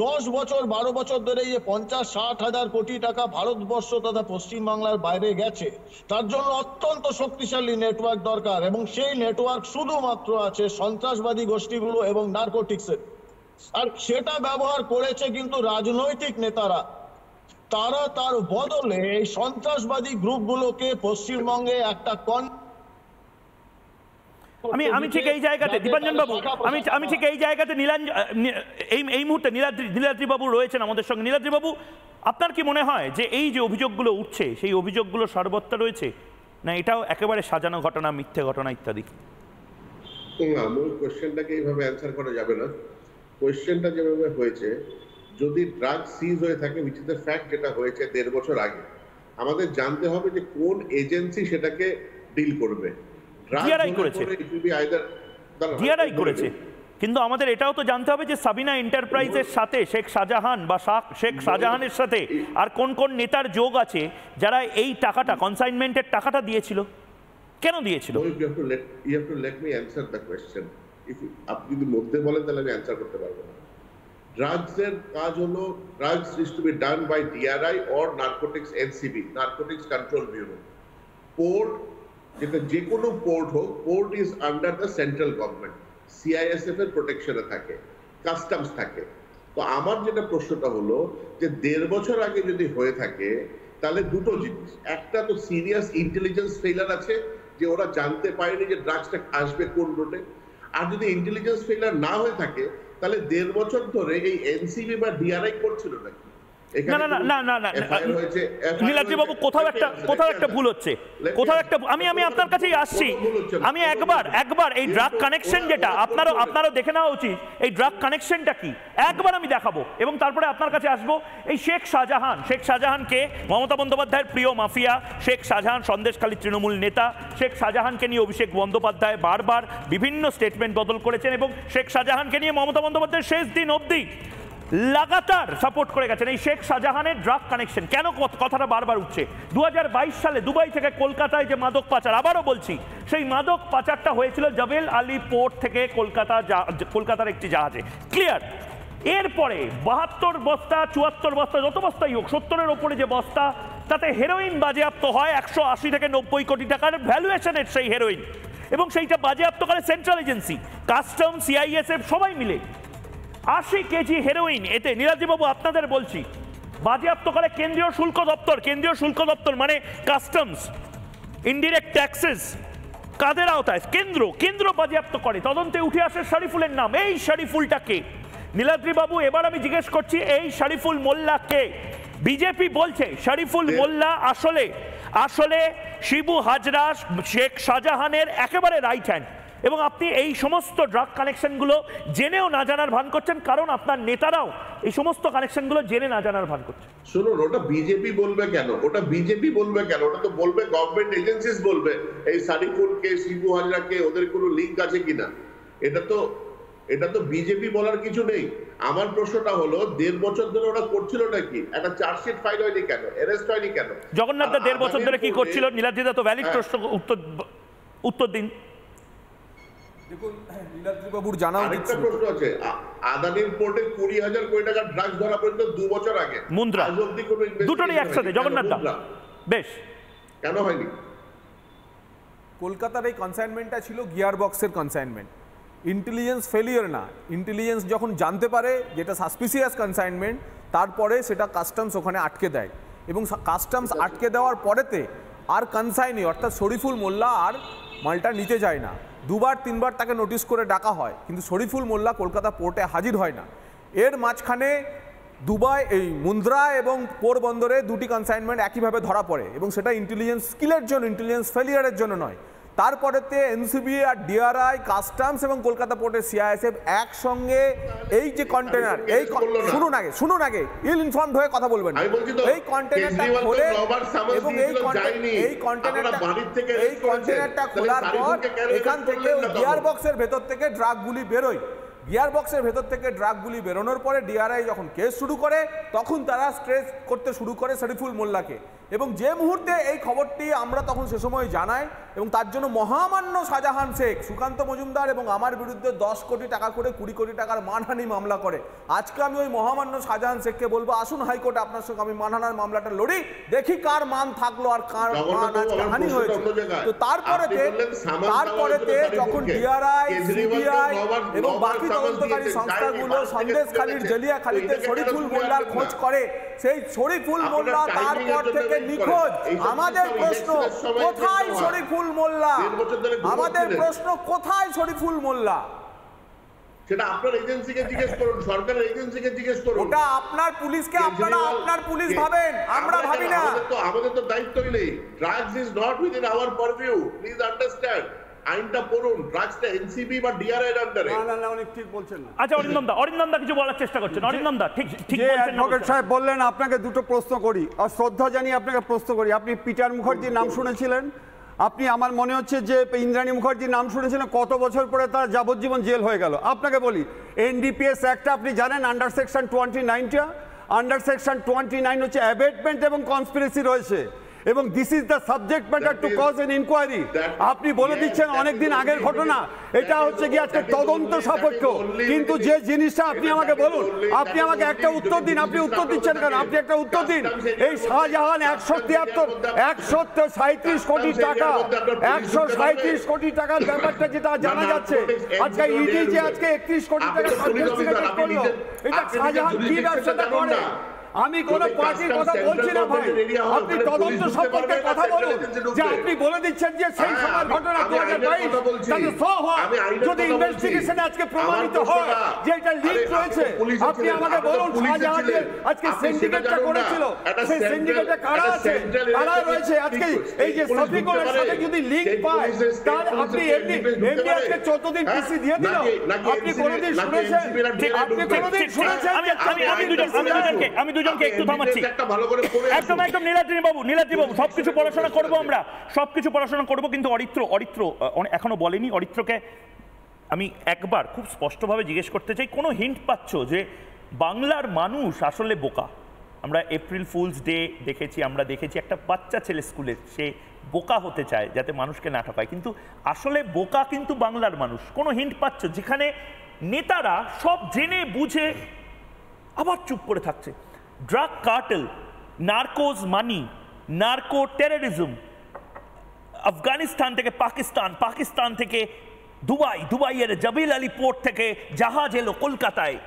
10 বছর 12 বছর ধরে যে 50-60 হাজার কোটি টাকা ভারতবর্ষ তথা পশ্চিমবাংলার বাইরে গেছে, তার জন্য অত্যন্ত শক্তিশালী নেটওয়ার্ক দরকার। এবং সেই নেটওয়ার্ক শুধুমাত্র আছে সন্ত্রাসবাদী গোষ্ঠীগুলো এবং নার্কোটিক্সের। আর সেটা ব্যবহার করেছে কিন্তু রাজনৈতিক নেতারা। তারা তার বদলে এই সন্ত্রাসবাদী গ্রুপগুলোকে পশ্চিমবঙ্গে একটা আমি ঠিক এই জায়গাতে দীপাঞ্জন বাবু, আমি ঠিক এই জায়গাতে এই মুহূর্তে নীলাদ্রি বাবু রয়েছেন আমাদের সঙ্গে। নীলাদ্রি বাবু, আপনার কি মনে হয় যে এই যে অভিযোগগুলো উঠছে, সেই অভিযোগগুলো সর্বত্র রয়েছে, না এটাও একেবারে সাজানো ঘটনা, মিথ্যে ঘটনা ইত্যাদি? মূল কোয়েশ্চেনটাকে এইভাবে অ্যান্সার করা যাবে না। কোয়েশ্চেনটা যেভাবে হয়েছে, যদি ড্রাগ সিজ হয়ে থাকে, উইচ ইজ দ্য ফ্যাক্ট, যেটা হয়েছে 1.5 বছর আগে, আমাদের জানতে হবে যে কোন এজেন্সি সেটাকে ডিল করবে। ডিআরআই করেছে, কিন্তু আমাদের এটাও তো জানতে হবে যে সাবিনা এন্টারপ্রাইজের সাথে শেখ শাহজাহান বা শেখ শাহজাহানের সাথে আর কোন কোন নেতার যোগ আছে যারা এই টাকাটা, কনসাইনমেন্টের টাকাটা দিয়েছিল, কেন দিয়েছিল? আপনি যদি মধ্যে বলেন তাহলে আমি অ্যান্সার করতে পারবো না। ড্রাগসের কাজ হলো, drugs is to be done by DRI or narcotics NCB, narcotics control bureau. Port, যেটা যে কোনো পোর্ট হোক, port is under the central government, CISF এর প্রোটেকশনে থাকে, কাস্টমস থাকে। তো আমার যেটা প্রশ্নটা হলো যে 1.5 বছর আগে যদি হয়ে থাকে, তাহলে দুটো জিনিস, একটা তো সিরিয়াস ইন্টেলিজেন্স ফেইলার আছে, যে ওরা জানতে পারেনি যে ড্রাগসটা আসবে কোন রুটে। আর যদি ইন্টেলিজেন্স ফেইলার না হয়ে থাকে, তাহলে 1.5 বছর ধরে এই এনসিবি বা ডিআরআই করছিল নাকি? নীলাদ্রি বাবু, কোথাও একটা ভুল হচ্ছে, আমি আপনার কাছেই আসছি। আমি একবার এই ড্রাগ কানেকশন, যেটা আপনারও দেখে নেওয়া উচিত, এই ড্রাগ কানেকশনটা কি একবার আমি দেখাবো, এবং তারপরে আপনার কাছে আসবো। এই শেখ শাহজাহানকে মমতা বন্দ্যোপাধ্যায়ের প্রিয় মাফিয়া, শেখ শাহজাহান সন্দেশখালী তৃণমূল নেতা। শেখ শাহজাহানকে নিয়ে অভিষেক বন্দ্যোপাধ্যায় বারবার বিভিন্ন স্টেটমেন্ট বদল করেছেন, এবং শেখ শাহজাহানকে নিয়ে মমতা বন্দ্যোপাধ্যায় শেষ দিন অবধি লাগাতার সাপোর্ট করে গেছেন। এই শেখ শাহজাহানের ড্রাগ কানেকশন কেন কথাটা বারবার উঠছে? 2022 সালে দুবাই থেকে কলকাতায় যে মাদক পাচার, আবারও বলছি, সেই মাদক পাচারটা হয়েছিল জবেল আলী পোর্ট থেকে কলকাতার একটি জাহাজে, ক্লিয়ার। এরপরে 72 বস্তা, 74 বস্তা, যত বস্তাই হোক, 70-এর ওপরে যে বস্তা, তাতে হেরোইন বাজেয়াপ্ত হয় 180 থেকে 90 কোটি টাকার ভ্যালুয়েশনের সেই হেরোইন, এবং সেইটা বাজেয়াপ্ত করে সেন্ট্রাল এজেন্সি, কাস্টম, সিআইএসএফ সবাই মিলে। 80 কেজি হেরোইন এতে, নীলাদ্রিবাবু আপনাদের বলছি, বাজেয়াপ্ত করে কেন্দ্রীয় শুল্ক দপ্তর মানে কাস্টমস, ইনডিরেক্ট ট্যাক্সেস, কাদের আওতায়? কেন্দ্র বাজেয়াপ্ত করে। তদন্তে উঠে আসে শরীফুলের নাম। এই শরীফুলটাকে, নীলাদ্রিবাবু এবার আমি জিজ্ঞেস করছি, এই শরীফুল মোল্লাকে বিজেপি বলছে শরীফুল মোল্লা আসলে শিবু হাজরা, শেখ শাহজাহানের একেবারে রাইট হ্যান্ড, এবং আপনি এই সমস্ত ড্রাগ কানেকশনগুলো জেনেও না জানার ভান করছেন, কারণ আপনার নেতারাও এই সমস্ত কানেকশনগুলো জেনে না জানার ভান করছে। শুনুন, ওটা বিজেপি বলবে কেন? ওটা তো বলবে গভর্নমেন্ট এজেন্সিস বলবে এই শরীফুলকে, শিবু হাজরাকে, ওদের কোনো লিঙ্ক আছে কিনা। এটা তো বিজেপি বলার কিছু নেই। আমার প্রশ্নটা হলো, 1.5 বছর ধরে ওরা করছিল নাকি? একটা চার্জশিট ফাইল হয়নি কেন? অ্যারেস্ট হয়নি কেন? জগন্নাথ দা 1.5 বছর ধরে কি করছিল? নীলাদ্রি দা তো ভ্যালিড প্রশ্ন, উত্তর দিন। দেখুন, নীলাদ্রি বাবুর জানা উচিত। প্রশ্ন আছে, আদানির পোর্টে 20,000 কোটি টাকা ড্রাগস ধরা পড়ল 2 বছর আগে। মুন্দ্রা, দুটোরই একসাথে। জগন্নাথ দা, বেশ, কেন হয়নি? কলকাতার এই কনসাইনমেন্টটা ছিল গিয়ার বক্সের কনসাইনমেন্ট, ইন্টেলিজেন্স ফেলিয়ার না। ইন্টেলিজেন্স যখন জানতে পারে যেটা সাসপিসিয়াস কনসাইনমেন্ট, তারপরে সেটা কাস্টমস ওখানে আটকে দেয়। এবং কাস্টমস আটকে দেওয়ার পরেতে আর কনসাইনি অর্থাৎ শরীফুল মোল্লা আর মালটা নিতে যায় না। 2-3 বার তাকে নোটিশ করে ডাকা হয়, কিন্তু শরীফুল মোল্লা কলকাতা পোর্টে হাজির হয় না। এর মাঝখানে দুবাই, এই মুন্দ্রা এবং পোরবন্দরে দুটি কনসাইনমেন্ট একইভাবে ধরা পড়ে, এবং সেটা ইন্টেলিজেন্স স্কিলের জন্য, ইন্টেলিজেন্স ফেলিয়ারের জন্য নয়। তারপরেতে এনসিবি আর ডিআরআই, কাস্টমস এবং কলকাতা পোর্টের সিআইএসএফ একসঙ্গে এই যে কন্টেনার, এই শুনুন আগে ইল ইনফর্মড হয়ে কথা বলবেন, এই কন্টেনারটা খোলে এবং এই কন্টেনারটা খোলার পর এখান থেকে ওই গিয়ার বক্সের ভেতর থেকে ড্রাগগুলি বেরোয়। গিয়ার বক্সের ভেতর থেকে ড্রাগগুলি বেরোনোর পরে ডিআরআই যখন কেস শুরু করে তখন তারা স্ট্রেস করতে শুরু করে শরীফুল মোল্লাকে, এবং যে মুহূর্তে এই খবরটি আমরা তখন সে সময় জানাই, এবং তার জন্য মহামান্য শাহজাহান শেখ, সুকান্ত মজুমদার এবং আমার বিরুদ্ধে 10 কোটি টাকা করে 20 কোটি টাকার মানহানি মামলা করে। আজকে আমি ওই মহামান্য শাহজাহান শেখকে বলবো, আসুন হাইকোর্টে আপনার সঙ্গে আমি মানহানার মামলাটা লড়ি, দেখি কার মান থাকলো আর কার মান আজকে হানি হয়েছে। তো তারপরেতে যখন ডিআরআই, সিবিআই এবং বাকি তদন্তকারী সংস্থাগুলো সন্দেশখালীর জেলিয়াখালীতে শরীফুল মোল্লার খোঁজ করে, সেই শরীফুল মোল্লা তারপর থেকে নিখোঁজ। আমাদের প্রশ্ন, কোথায় শরীফুল মোল্লা? আমাদের প্রশ্ন, কোথায় শরীফুল মোল্লা? সেটা আপনার এজেন্সিকে জিজ্ঞেস করুন, সরকারের এজেন্সিকে জিজ্ঞেস করুন। ওটা আপনার পুলিশকে, আপনারা আপনার পুলিশ ভাবেন, আমরা ভাবি না। আমাদের তো দায়িত্বই নেই। Drugs is not within hour পারভিউ, please understand. আইনটা পড়ুন, ড্রাগসটা এনসিবি বা ডিআরআই এর আন্ডারে। না উনি ঠিক বলছেন না। আচ্ছা, অরিন্দম দা কিছু বলার চেষ্টা করছেন। অরিন্দম দা ঠিক বলছেন। অ্যাডভোকেট সাহেব বললেন, আপনাকে দুটো প্রশ্ন করি আর শ্রদ্ধা জানিয়ে আপনাকে প্রশ্ন করি। আপনি পিটার মুখার্জির নাম শুনেছিলেন? আপনি, আমার মনে হচ্ছে যে ইন্দ্রাণী মুখার্জির নাম শুনেছিলেন, কত বছর পরে তার যাবজ্জীবন জেল হয়ে গেল। আপনাকে বলি, এনডিপিএস অ্যাক্টটা আপনি জানেন, আন্ডার সেকশন 29টা, আন্ডার সেকশন 29 হচ্ছে অ্যাবেটমেন্ট এবং কনস্পিরেসি রয়েছে, এবং this is the subject matter to cause an inquiry. আপনি বলে দিচ্ছেন অনেকদিন আগের ঘটনা, এটা হচ্ছে কি আজকে তদন্ত সাপেক্ষ। কিন্তু যে জিনিসটা আপনি আমাকে বলুন, আপনি আমাকে একটা উত্তর দিন। আপনি উত্তর দিচ্ছেন কেন? আপনি একটা উত্তর দিন। এই শাহজাহান 137 কোটি টাকা, 137 কোটি টাকার ব্যাপারটা যেটা জানা যাচ্ছে, আজকে ইডি যে আজকে 31 কোটি টাকা কনফিসকেট করলো, এটা শাহজাহান কি ব্যবসাটা করে? আমি কোন পার্টির কথা বলছি না ভাই, আপনি তদন্ত সম্পর্কে কথা বলুন। যে আপনি বলে দিচ্ছেন যে সেই সময় ঘটনা 2022, তাহলে যদি ইনভেস্টিগেশনে আজকে প্রমাণিত হয় যে এটা লিক রয়েছে, আপনি আমাকে বলুন শাহজাহান আজকে সিন্ডিকেটটা করেছিল, সেই সিন্ডিকেটে কারা আছে, কারা রয়েছে? আজকে এই যে শফিকুলের সাথে যদি লিক পায়, তাহলে আপনি এমনি আজকে 14 দিন পিসি দিয়ে দিল। আপনি কোনোদিন শুনেছেন? আপনি কোনোদিন শুনেছেন? আমি দুজনকে একটু থামাচ্ছি। একদম নীলাদ্রি বাবু সবকিছু পড়াশোনা করবো, আমরা সবকিছু পড়াশোনা করবো, কিন্তু অরিত্র এখনো বলেনি। অরিত্রকে আমি একবার খুব স্পষ্টভাবে জিজ্ঞেস করতে চাই, কোনো হিন্ট পাচ্ছ যে বাংলার মানুষ আসলে বোকা? আমরা এপ্রিল ফুলস ডে দেখেছি, আমরা দেখেছি একটা বাচ্চা ছেলে স্কুলে, সে বোকা হতে চায় যাতে মানুষকে না ঠকায়, কিন্তু আসলে বোকা কিন্তু বাংলার মানুষ। কোনো হিন্ট পাচ্ছ যেখানে নেতারা সব জেনে বুঝে আবার চুপ করে থাকছে? ড্রাগ কার্টেল, নার্কোজ মানি, নার্কো টেররিজম, আফগানিস্তান থেকে পাকিস্তান, পাকিস্তান থেকে দুবাইয়ের জবিল আলী পোর্ট থেকে জাহাজ এলো কলকাতায়।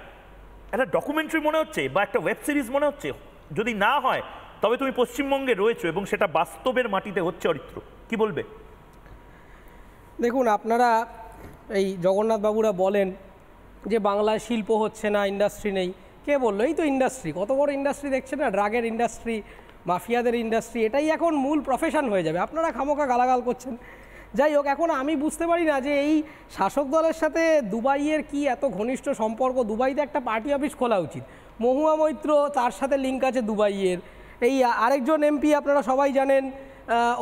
একটা ডকুমেন্টারি মনে হচ্ছে বা একটা ওয়েব সিরিজ মনে হচ্ছে। যদি না হয় তবে তুমি পশ্চিমবঙ্গে রয়েছো এবং সেটা বাস্তবের মাটিতে হচ্ছে। অরিত্র, কি বলবে? দেখুন, আপনারা এই জগন্নাথ বাবুরা বলেন যে বাংলায় শিল্প হচ্ছে না, ইন্ডাস্ট্রি নেই। কে বললো? এই তো ইন্ডাস্ট্রি, কত বড় ইন্ডাস্ট্রি দেখছেন না, ড্রাগের ইন্ডাস্ট্রি, মাফিয়াদের ইন্ডাস্ট্রি, এটাই এখন মূল প্রফেশন হয়ে যাবে। আপনারা খামোকা গালাগাল করছেন। যাই হোক, এখন আমি বুঝতে পারি না যে এই শাসক দলের সাথে দুবাইয়ের কি এত ঘনিষ্ঠ সম্পর্ক। দুবাইতে একটা পার্টি অফিস খোলা উচিত। মহুয়া মৈত্র, তার সাথে লিঙ্ক আছে দুবাইয়ের। এই আরেকজন এমপি আপনারা সবাই জানেন,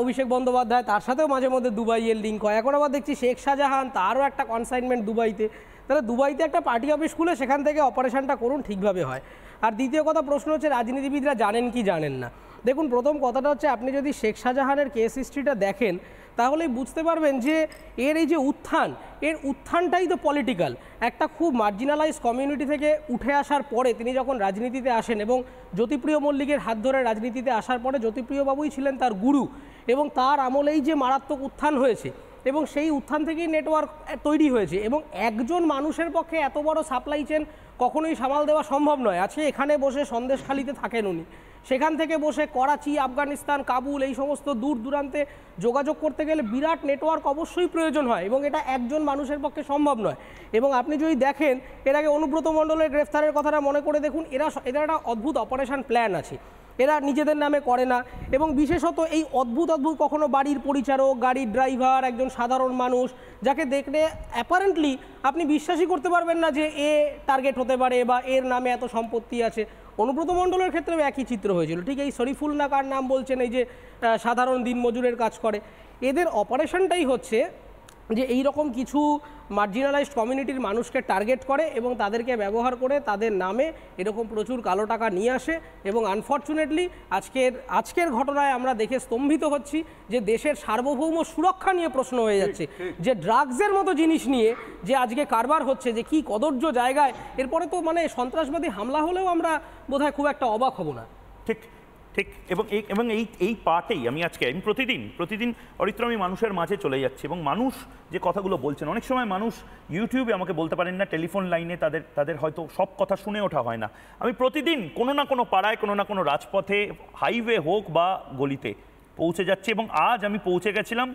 অভিষেক বন্দ্যোপাধ্যায়, তার সাথেও মাঝে মধ্যে দুবাইয়ের লিঙ্ক হয়। এখন আবার দেখছি শেখ শাহজাহান, তারও একটা কনসাইনমেন্ট দুবাইতে। তাহলে দুবাইতে একটা পার্টি অফিস খুলে সেখান থেকে অপারেশনটা করুন, ঠিকভাবে হয়। আর দ্বিতীয় কথা, প্রশ্ন হচ্ছে রাজনীতিবিদরা জানেন কি জানেন না। দেখুন, প্রথম কথাটা হচ্ছে, আপনি যদি শেখ শাহজাহানের কেস হিস্ট্রিটা দেখেন তাহলেই বুঝতে পারবেন যে এর এই যে উত্থানটাই তো পলিটিক্যাল। একটা খুব মার্জিনালাইজ কমিউনিটি থেকে উঠে আসার পরে তিনি যখন রাজনীতিতে আসেন এবং জ্যোতিপ্রিয় মল্লিকের হাত ধরে রাজনীতিতে আসার পরে জ্যোতিপ্রিয় বাবুই ছিলেন তার গুরু, এবং তার আমলেই যে মারাত্মক উত্থান হয়েছে এবং সেই উত্থান থেকেই নেটওয়ার্ক তৈরি হয়েছে। এবং একজন মানুষের পক্ষে এত বড় সাপ্লাই চেন কখনোই সামাল দেওয়া সম্ভব নয়। আজকে এখানে বসে সন্দেশখালিতে থাকেন উনি, সেখান থেকে বসে করাচি, আফগানিস্তান, কাবুল এই সমস্ত দূর দূরান্তে যোগাযোগ করতে গেলে বিরাট নেটওয়ার্ক অবশ্যই প্রয়োজন হয় এবং এটা একজন মানুষের পক্ষে সম্ভব নয়। এবং আপনি যদি দেখেন এর আগে অনুব্রত মণ্ডলের গ্রেফতারের কথাটা মনে করে দেখুন, এদের একটা অদ্ভুত অপারেশন প্ল্যান আছে, এরা নিজেদের নামে করে না। এবং বিশেষত এই অদ্ভুত কখনো বাড়ির পরিচারক, গাড়ির ড্রাইভার, একজন সাধারণ মানুষ যাকে দেখলে অ্যাপারেন্টলি আপনি বিশ্বাসই করতে পারবেন না যে এ টার্গেট হতে পারে বা এর নামে এত সম্পত্তি আছে। অনুব্রত মণ্ডলের ক্ষেত্রেও একই চিত্র হয়েছিল। ঠিক এই শরীফুল না কার নাম বলছেন, এই যে সাধারণ দিনমজুরের কাজ করে, এদের অপারেশনটাই হচ্ছে যে এই রকম কিছু মার্জিনালাইজড কমিউনিটির মানুষকে টার্গেট করে এবং তাদেরকে ব্যবহার করে তাদের নামে এরকম প্রচুর কালো টাকা নিয়ে আসে। এবং আনফর্চুনেটলি আজকের ঘটনায় আমরা দেখে স্তম্ভিত হচ্ছি যে দেশের সার্বভৌম সুরক্ষা নিয়ে প্রশ্ন হয়ে যাচ্ছে, যে ড্রাগসের মতো জিনিস নিয়ে যে আজকে কারবার হচ্ছে, যে কি কদর্য জায়গায়। এরপরে তো মানে সন্ত্রাসবাদী হামলা হলেও আমরা বোধহয় খুব একটা অবাক হব না। ঠিক ঠিক। এবং এই পার্টেই আমি প্রতিদিন অরিত্র আমি মানুষের মাঝে চলে যাচ্ছি এবং মানুষ যে কথাগুলো বলছেন, অনেক সময় মানুষ ইউটিউবে আমাকে বলতে পারেন না, টেলিফোন লাইনে তাদের হয়তো সব কথা শুনে ওঠা হয় না। আমি প্রতিদিন কোনো না কোনো পাড়ায়, কোনো না কোনো রাজপথে, হাইওয়ে হোক বা গলিতে পৌঁছে যাচ্ছি। এবং আজ আমি পৌঁছে গেছিলাম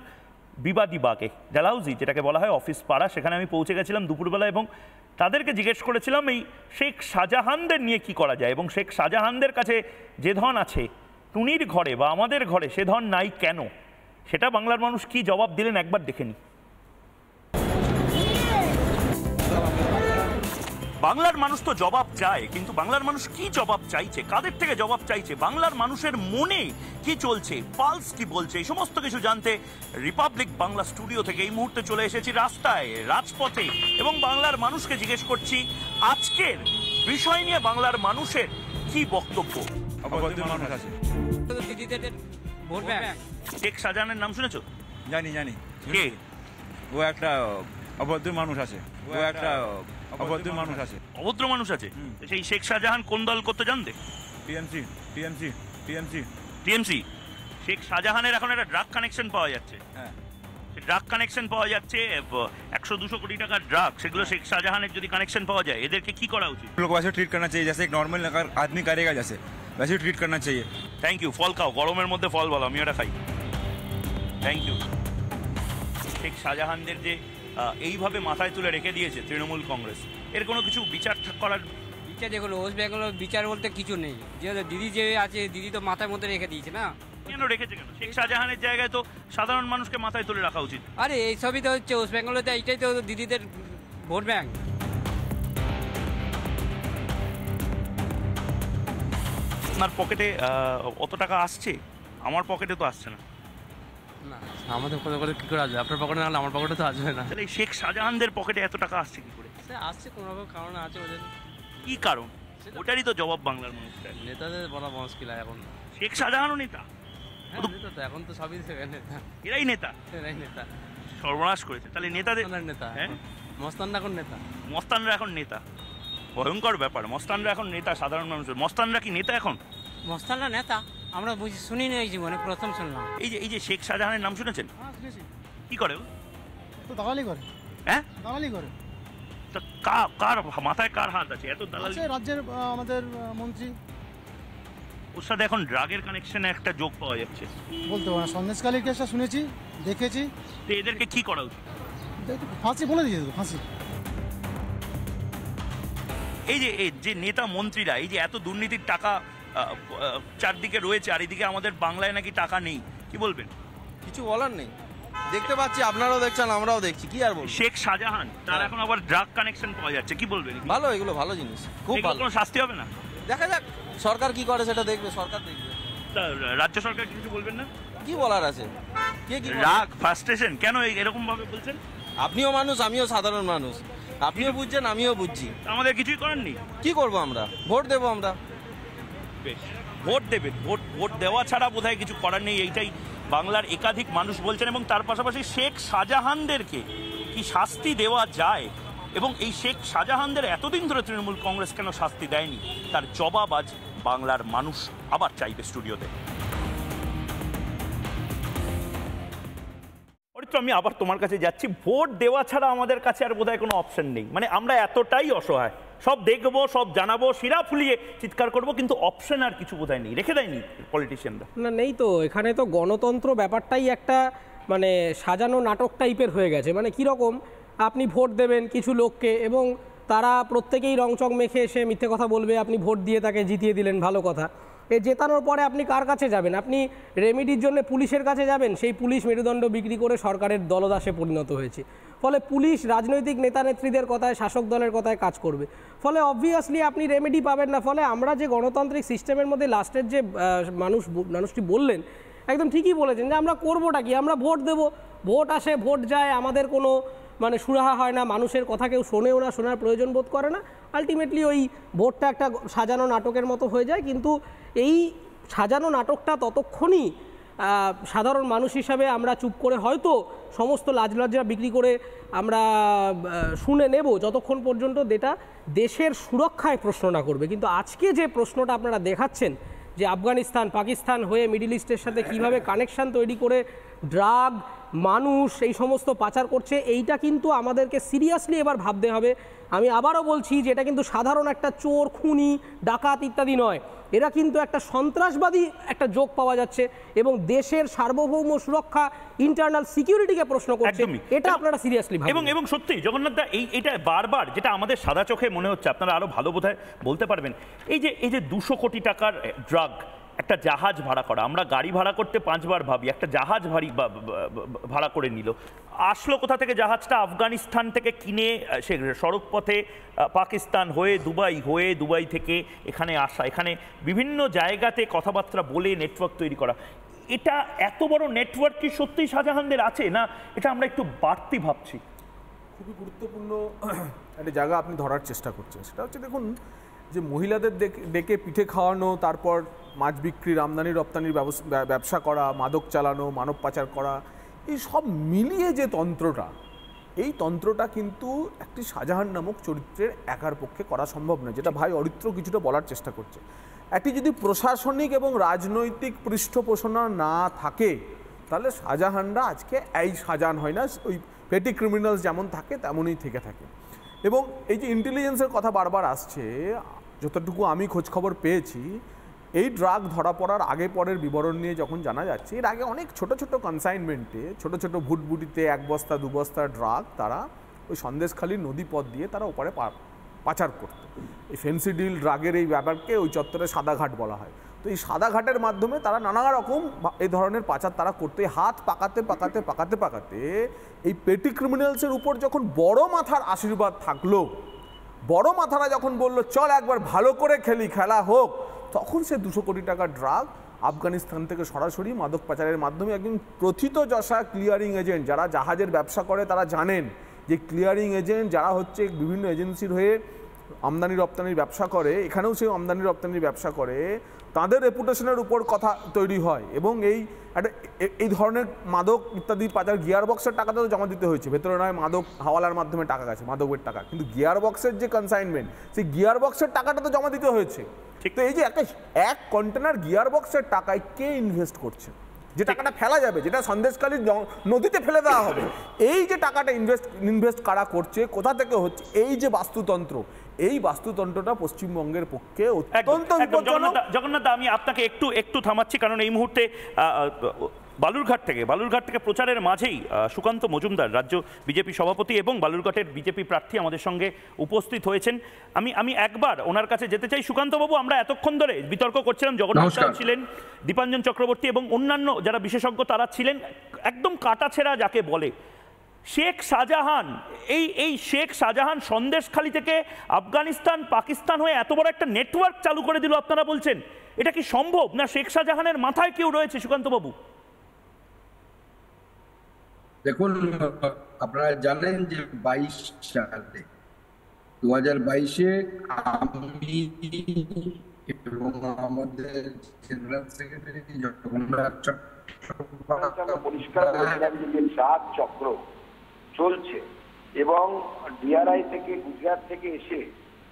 বিবাদী বাগে, ডালহাউজি যেটাকে বলা হয় অফিস পাড়া, সেখানে আমি পৌঁছে গেছিলাম দুপুরবেলা এবং তাদেরকে জিজ্ঞেস করেছিলাম এই শেখ শাহজাহানদের নিয়ে কি করা যায় এবং শেখ শাহজাহানদের কাছে যে ধন আছে টুনির ঘরে বা আমাদের ঘরে সে ধন নাই কেন। সেটা বাংলার মানুষ কি জবাব দিলেন একবার দেখে নিই। বাংলার মানুষ তো জবাব চায়, কিন্তু বাংলার মানুষ কি জবাব চাইছে, কাদের থেকে জবাব চাইছে, বাংলার মানুষের মনে কি চলছে, পালস কি বলছে, এই সমস্ত কিছু জানতে রিপাবলিক বাংলা স্টুডিও থেকে এই মুহূর্তে চলে এসেছি রাস্তায়, রাজপথে এবং বাংলার মানুষকে জিজ্ঞেস করছি আজকের বিষয় নিয়ে বাংলার মানুষের কি বক্তব্য। শেখ শাহজাহানের নাম শুনেছো? জানি কে? ও একটা অভদ্র মানুষ আছে, অভদ্র মানুষ আছে। সেই শেখ শাহজাহান কোন দল করতে জানতে? টিএমসি। শেখ শাহজাহানের এখন একটা ড্রাগ কানেকশন পাওয়া যাচ্ছে, ড্রাগ কানেকশন পাওয়া যাচ্ছে 100-200 কোটি টাকার ড্রাগ, সেগুলো শেখ শাহজাহানের যদি কানেকশন পাওয়া যায় এদেরকে কি করা উচিত? लोग वैसे ट्रीट करना चाहिए जैसे एक नॉर्मल आदमी करेगा, जैसे वैसे ट्रीट करना चाहिए। Thank you. ফল খাও, গরমের মধ্যে ফল বলো, আমি ওটা খাই। Thank you. শেখ শাহজাহানদের যে এইভাবে মাথায় তুলে রেখে দিয়েছে তৃণমূল কংগ্রেস, এর কোনো কিছু বিচার করার? বিচার দেখুন, ওয়েস্ট বেঙ্গল বিচার বলতে কিছু নেই, যে দিদি যে আছে দিদি তো মাথার মধ্যে রেখে দিয়েছে না। কেন রেখেছে কেন? শেখ শাহজাহানের জায়গায় তো সাধারণ মানুষকে মাথায় তুলে রাখা উচিত। আরে এইসবই তো হচ্ছে ওয়েস্ট বেঙ্গলে, তো এইটাই তো দিদিদের ভোট ব্যাংক। আপনার পকেটে অত টাকা আসছে? আমার পকেটে তো আসছে না। না, আমাদের পকেটে কি করে আসবে? আপনার পকেটে না হলে আমার পকেটে তো আসবে না। তাহলে শেখ শাহজাহানদের পকেটে এত টাকা আসছে কি করে? আসছে কোনো কারণ আছে ওদের। কি কারণ? ওটারই তো জবাব বাংলার মানুষ চায়। নেতাদের বলা মুশকিল এখন। শেখ শাহজাহানও নেতা? নেতা তো এখন তো সবই নেতা। এরাই নেতা? এরাই নেতা। সর্বনাশ করেছে। তাহলে নেতাদের নেতা, হ্যাঁ, মস্তানরা এখন নেতা। মস্তানরা এখন নেতা? ভয়ঙ্কর ব্যাপার। মস্তানরা এখন নেতা সাধারণ মানুষের। মস্তানরা কি নেতা এখন? মস্তানরা নেতা আমরা শুনি না, এই জীবনে প্রথম শুনলাম। এই যে শেখ শাহজাহানের নাম শুনেছেন? কি করে ও? তো দালালি করে। হ্যাঁ, দালালি করে। তা কার মাথায় কার হাত আছে এত দালালি? রাজ্যের আমাদের মন্ত্রী। ওর সাথে এখন ড্রাগের কানেকশনে একটা যোগ পাওয়া যাচ্ছে। বলতে পারো না, সন্দেশকালীর কেসটা শুনেছি, দেখেছি। তো এদেরকে কি করা উচিত? ফাঁসি বলে দিয়েছে, ফাঁসি। এই যে নেতা মন্ত্রীরা এই যে এত দুর্নীতির টাকা চারদিকে রয়েছে, আর এদিকে আমাদের বাংলায় নাকি টাকা নেই, কি বলবেন? কিছু বলার নেই, দেখতে পাচ্ছি, আপনারাও দেখছেন, আমরাও দেখছি, কি আর বলবো। শেখ শাহজাহান তার এখন আবার ড্রাগ কানেকশন পাওয়া যাচ্ছে, কি বলবেন? ভালো, এগুলো ভালো জিনিস, খুব ভালো। কোনো শাস্তি হবে না? দেখা যাক সরকার কি করে, সেটা দেখবে, সরকার দেখবে। রাজ্য সরকার কিছু বলবেন না? কি বলার আছে? কে কি রাগ, ফ্রাস্ট্রেশন কেন এরকম ভাবে বলছেন? আপনিও মানুষ, আমিও সাধারণ মানুষ, আপনিও বুঝছেন, আমিও বুঝছি। আমাদের কিছুই করার নেই। কি করবো আমরা? ভোট দেবো আমরা। বেশ, ভোট দেবেন। ভোট দেওয়া ছাড়া বোধহয় কিছু করার নেই, এইটাই বাংলার একাধিক মানুষ বলছেন। এবং তার পাশাপাশি শেখ শাহজাহানদেরকে কি শাস্তি দেওয়া যায় এবং এই শেখ শাহজাহানদের এতদিন ধরে তৃণমূল কংগ্রেস কেন শাস্তি দেয়নি, তার জবাব আজ বাংলার মানুষ আবার চাইবে স্টুডিওতে। মৈত্র, আমি আবার তোমার কাছে যাচ্ছি। ভোট দেওয়া ছাড়া আমাদের কাছে আর বোধহয় কোনো অপশন নেই, মানে আমরা এতটাই অসহায়, সব দেখবো, সব জানাবো, শিরা ফুলিয়ে চিৎকার করব, কিন্তু অপশন আর কিছু বোধহয় নেই, রেখে দেয়নি পলিটিশিয়ানরা। না, নেই তো। এখানে তো গণতন্ত্র ব্যাপারটাই একটা মানে সাজানো নাটক টাইপের হয়ে গেছে। মানে কীরকম, আপনি ভোট দেবেন কিছু লোককে এবং তারা প্রত্যেকেই রংচং মেখে এসে মিথ্যে কথা বলবে, আপনি ভোট দিয়ে তাকে জিতিয়ে দিলেন, ভালো কথা। জেতানোর পরে আপনি কার কাছে যাবেন? আপনি রেমিডির জন্য পুলিশের কাছে যাবেন। সেই পুলিশ মেরুদণ্ড বিক্রি করে সরকারের দলদাসে পরিণত হয়েছে। ফলে পুলিশ রাজনৈতিক নেতা নেত্রীদের কথায়, শাসক দলের কথায় কাজ করবে। ফলে অবভিয়াসলি আপনি রেমেডি পাবেন না। ফলে আমরা যে গণতান্ত্রিক সিস্টেমের মধ্যে লাস্টের যে মানুষটি বললেন, একদম ঠিকই বলেছেন যে আমরা করবোটা কি, আমরা ভোট দেব, ভোট আসে ভোট যায়, আমাদের কোনো মানে সুরাহা হয় না, মানুষের কথা কেউ শোনেও না, শোনার প্রয়োজন বোধ করে না। আলটিমেটলি ওই ভোটটা একটা সাজানো নাটকের মতো হয়ে যায়। কিন্তু এই সাজানো নাটকটা ততক্ষণই সাধারণ মানুষ হিসাবে আমরা চুপ করে হয়তো সমস্ত লাজলজ্জা বিক্রি করে আমরা শুনে নেব, যতক্ষণ পর্যন্ত যেটা দেশের সুরক্ষায় প্রশ্ন না করবে। কিন্তু আজকে যে প্রশ্নটা আপনারা দেখাচ্ছেন যে আফগানিস্তান, পাকিস্তান হয়ে মিডল ইস্টের সাথে কিভাবে কানেকশান তৈরি করে ড্রাগ, মানুষ এই সমস্ত পাচার করছে, এইটা কিন্তু আমাদেরকে সিরিয়াসলি এবার ভাবতে হবে। আমি আবারও বলছি যে এটা কিন্তু সাধারণ একটা চোর, খুনি, ডাকাত ইত্যাদি নয়, এরা কিন্তু একটা সন্ত্রাসবাদী একটা যোগ পাওয়া যাচ্ছে এবং দেশের সার্বভৌম সুরক্ষা, ইন্টারনাল সিকিউরিটিকে প্রশ্ন করছে। এটা আপনারা সিরিয়াসলি ভাবুন। এবং সত্যি জগন্নাথ দা, এইটা বারবার যেটা আমাদের সাদা চোখে মনে হচ্ছে, আপনারা আরো ভালো বোধহয় বলতে পারবেন, এই যে 200 কোটি টাকার ড্রাগ, একটা জাহাজ ভাড়া করা, আমরা গাড়ি ভাড়া করতে 5 বার ভাবি, একটা জাহাজ ভাড়া করে নিল, আসলো কোথা থেকে জাহাজটা? আফগানিস্তান থেকে কিনে সে সড়ক পথে পাকিস্তান হয়ে দুবাই থেকে এখানে আসা, এখানে বিভিন্ন জায়গাতে কথাবার্তা বলে নেটওয়ার্ক তৈরি করা। এটা এত বড় নেটওয়ার্ক কি সত্যিই শাহজাহানদের আছে, না এটা আমরা একটু বাড়তি ভাবছি? খুবই গুরুত্বপূর্ণ একটা জায়গা আপনি ধরার চেষ্টা করছেন। সেটা হচ্ছে, দেখুন, যে মহিলাদের ডেকে পিঠে খাওয়ানো, তারপর মাছ বিক্রির, আমদানি রপ্তানির ব্যবসা করা, মাদক চালানো, মানব পাচার করা, এই সব মিলিয়ে যে তন্ত্রটা, এই তন্ত্রটা কিন্তু একটি শাহজাহান নামক চরিত্রের একার পক্ষে করা সম্ভব নয়, যেটা ভাই অরিত্র কিছুটা বলার চেষ্টা করছে। একটি যদি প্রশাসনিক এবং রাজনৈতিক পৃষ্ঠপোষণা না থাকে, তাহলে শাহজাহানরা আজকে এই শাহজাহান হয় না, ওই পেটি ক্রিমিনালস যেমন থাকে তেমনই থেকে থাকে। এবং এই যে ইন্টেলিজেন্সের কথা বারবার আসছে, যতটুকু আমি খোঁজখবর পেয়েছি, এই ড্রাগ ধরা পড়ার আগে পরের বিবরণ নিয়ে যখন জানা যাচ্ছে, এর আগে অনেক ছোট ছোট কনসাইনমেন্টে, ছোট ছোট ভুটভুটিতে 1 বস্তা 2 বস্তা ড্রাগ তারা ওই সন্দেশখালীর নদীপথ দিয়ে তারা ওপারে পাচার করত। এই ফেন্সি ডিল ড্রাগের এই ব্যাপারকে ওই চত্বরে সাদাঘাট বলা হয়। তো এই সাদাঘাটের মাধ্যমে তারা নানা রকম এই ধরনের পাচার তারা করতে, হাত পাকাতে এই পেটি ক্রিমিনালসের উপর যখন বড় মাথার আশীর্বাদ থাকলো, বড় মাথারা যখন বললো চল একবার ভালো করে খেলা হোক, তখন সে 200 কোটি টাকার ড্রাগ আফগানিস্তান থেকে সরাসরি মাদক পাচারের মাধ্যমে একজন প্রথিতযশা ক্লিয়ারিং এজেন্ট, যারা জাহাজের ব্যবসা করে তারা জানেন যে ক্লিয়ারিং এজেন্ট যারা হচ্ছে বিভিন্ন এজেন্সির হয়ে আমদানি রপ্তানির ব্যবসা করে, এখানেও সেই আমদানি রপ্তানির ব্যবসা করে, তাদের রেপুটেশনের উপর কথা তৈরি হয়। এবং এই ধরনের মাদক ইত্যাদি পাচার, গিয়ার বক্সের টাকাটা তো জমা দিতে হয়েছে, ভেতরে নয় মাদক হাওয়ালার মাধ্যমে টাকা গেছে, মাদকের টাকা, কিন্তু গিয়ার বক্সের যে কনসাইনমেন্ট, সেই গিয়ার বক্সের টাকাটা তো জমা দিতে হয়েছে। তো এই যে এক কন্টেনার গিয়ার বক্সের টাকায় কে ইনভেস্ট করছে, যে টাকাটা ফেলা যাবে, যেটা সন্দেশখালীর নদীতে ফেলে দেওয়া হবে, এই যে টাকাটা ইনভেস্ট কারা করছে, কোথা থেকে হচ্ছে, এই যে বাস্তুতন্ত্র, এই বাস্তুতন্ত্রটা পশ্চিমবঙ্গের পক্ষে অত্যন্ত বিপজ্জনক। জগন্নাথ, আমি আপনাকে একটু থামাচ্ছি, কারণ এই মুহূর্তে বালুরঘাট থেকে প্রচারের মাঝেই সুকান্ত মজুমদার, রাজ্য বিজেপি সভাপতি এবং বালুরঘাটের বিজেপি প্রার্থী আমাদের সঙ্গে উপস্থিত হয়েছেন। আমি একবার ওনার কাছে যেতে চাই। সুকান্তবাবু, আমরা এতক্ষণ ধরে বিতর্ক করছিলাম, জগন্নাথ ছিলেন, দীপাঞ্জন চক্রবর্তী এবং অন্যান্য যারা বিশেষজ্ঞ তারা ছিলেন, একদম কাটাছেঁড়া যাকে বলে শেখ শাহজাহান, এই শেখ শাহজাহান সন্দেশখালী থেকে আফগানিস্তান, পাকিস্তান হয়ে এত বড় একটা নেটওয়ার্ক চালু করে দিল, আপনারা বলছেন এটা কি সম্ভব, না শেখ শাহজাহানের মাথায় কেউ রয়েছে? সুকান্তবাবু, দেখুন, আপনারা জানেন যে 22 সালে 2022-এ আমি এবং আমাদের জেনারেল সেক্রেটারি জগন্নাথ পরিষ্কার করেছিলাম যে ড্রাগ চক্র চলছে এবং ডিআরআই থেকে, গুজরাট থেকে এসে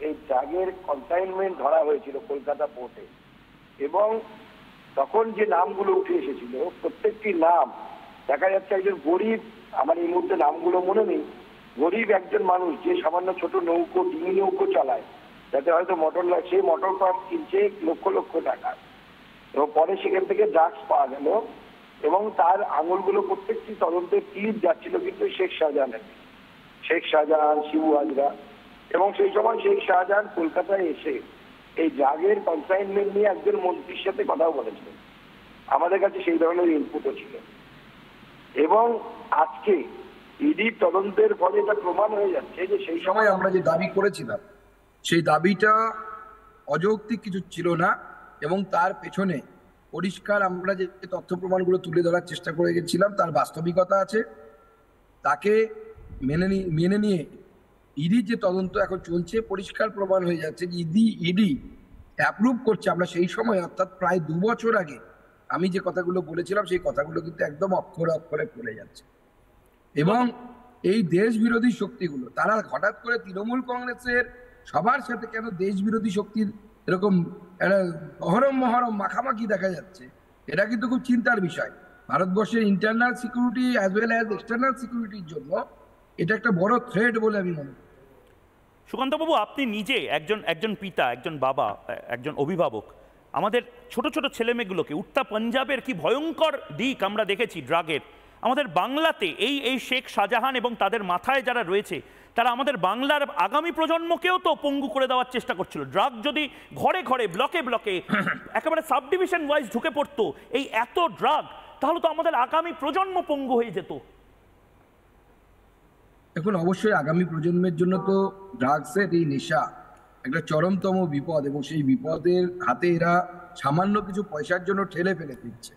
এই ড্রাগের কনসাইনমেন্ট ধরা হয়েছিল কলকাতা পোর্টে, এবং তখন যে নামগুলো উঠে এসেছিল প্রত্যেকটি নাম দেখা যাচ্ছে একজন গরিব, আমার এই মুহূর্তে নামগুলো মনে নেই, গরিব একজন মানুষ যে সামান্য ছোট নৌকো, ডিঙি নৌকো চালায়, যাতে হয়তো সেই মোটর পাম্প কিনছে লক্ষ লক্ষ টাকা, এবং পরে সেখান থেকে ড্রাগস পাওয়া গেল এবং তার আঙুলগুলো প্রত্যেকটি তদন্তের ক্লিপ যাচ্ছিল কিন্তু শেখ শাহজাহান, শিবু হাজরা, এবং সেই সময় শেখ শাহজাহান কলকাতায় এসে এই ড্রাগের কনসাইনমেন্ট নিয়ে একজন মন্ত্রীর সাথে কথাও বলেছিলেন। আমাদের কাছে সেই ধরনের ইনপুটও ছিল, এবং আজকে ইডি তদন্তের ফলে এটা প্রমাণ হয়ে যাচ্ছে যে সেই সময় আমরা যে দাবি করেছিলাম সেই দাবিটা অযৌক্তিক কিছু ছিল না, এবং তার পেছনে পরিষ্কার আমরা যে তথ্য প্রমাণগুলো তুলে ধরার চেষ্টা করে গেছিলাম তার বাস্তবিকতা আছে। তাকে মেনে নিয়ে ইডি যে তদন্ত এখন চলছে, পরিষ্কার প্রমাণ হয়ে যাচ্ছে যে ইডি অ্যাপ্রুভ করছে। আমরা সেই সময় অর্থাৎ প্রায় 2 বছর আগে আমি যে কথাগুলো বলেছিলাম সেই কথাগুলো কিন্তু একদম অক্ষরে অক্ষরে পড়ে যাচ্ছে। এবং এই দেশ বিরোধী শক্তিগুলো তারা হঠাৎ করে তৃণমূল কংগ্রেসের সবার সাথে কেন দেশ বিরোধী শক্তির এরকম একটা মহরম মাখামাখি দেখা যাচ্ছে, এটা কিন্তু খুব চিন্তার বিষয়। ভারতবর্ষের internal security as well as external সিকিউরিটির জন্য এটা একটা বড় থ্রেট বলে আমি মনে করি। সুকান্তবাবু, আপনি নিজে একজন পিতা, একজন বাবা, একজন অভিভাবক, আমাদের ছোট ছোট ছেলেমেয়েগুলোকে উত্তর পাঞ্জাবের কি ভয়ঙ্কর দিক আমরা দেখেছি ড্রাগের, আমাদের বাংলাতে এই শেখ শাহজাহান এবং তাদের মাথায় যারা রয়েছে তারা আমাদের বাংলার আগামী প্রজন্মকেও তো পঙ্গু করে দেওয়ার চেষ্টা করছিল। ড্রাগ যদি ঘরে ঘরে, ব্লকে ব্লকে, একেবারে সাব ডিভিশন ওয়াইজ ঢুকে পড়তো এই এত ড্রাগ, তাহলে তো আমাদের আগামী প্রজন্ম পঙ্গু হয়ে যেত। এখন অবশ্যই আগামী প্রজন্মের জন্য তো ড্রাগসের এই নেশা একটা চরমতম বিপদ, এবং সেই বিপদের হাতে এরা সামান্য কিছু পয়সার জন্য ঠেলে ফেলে দিচ্ছে।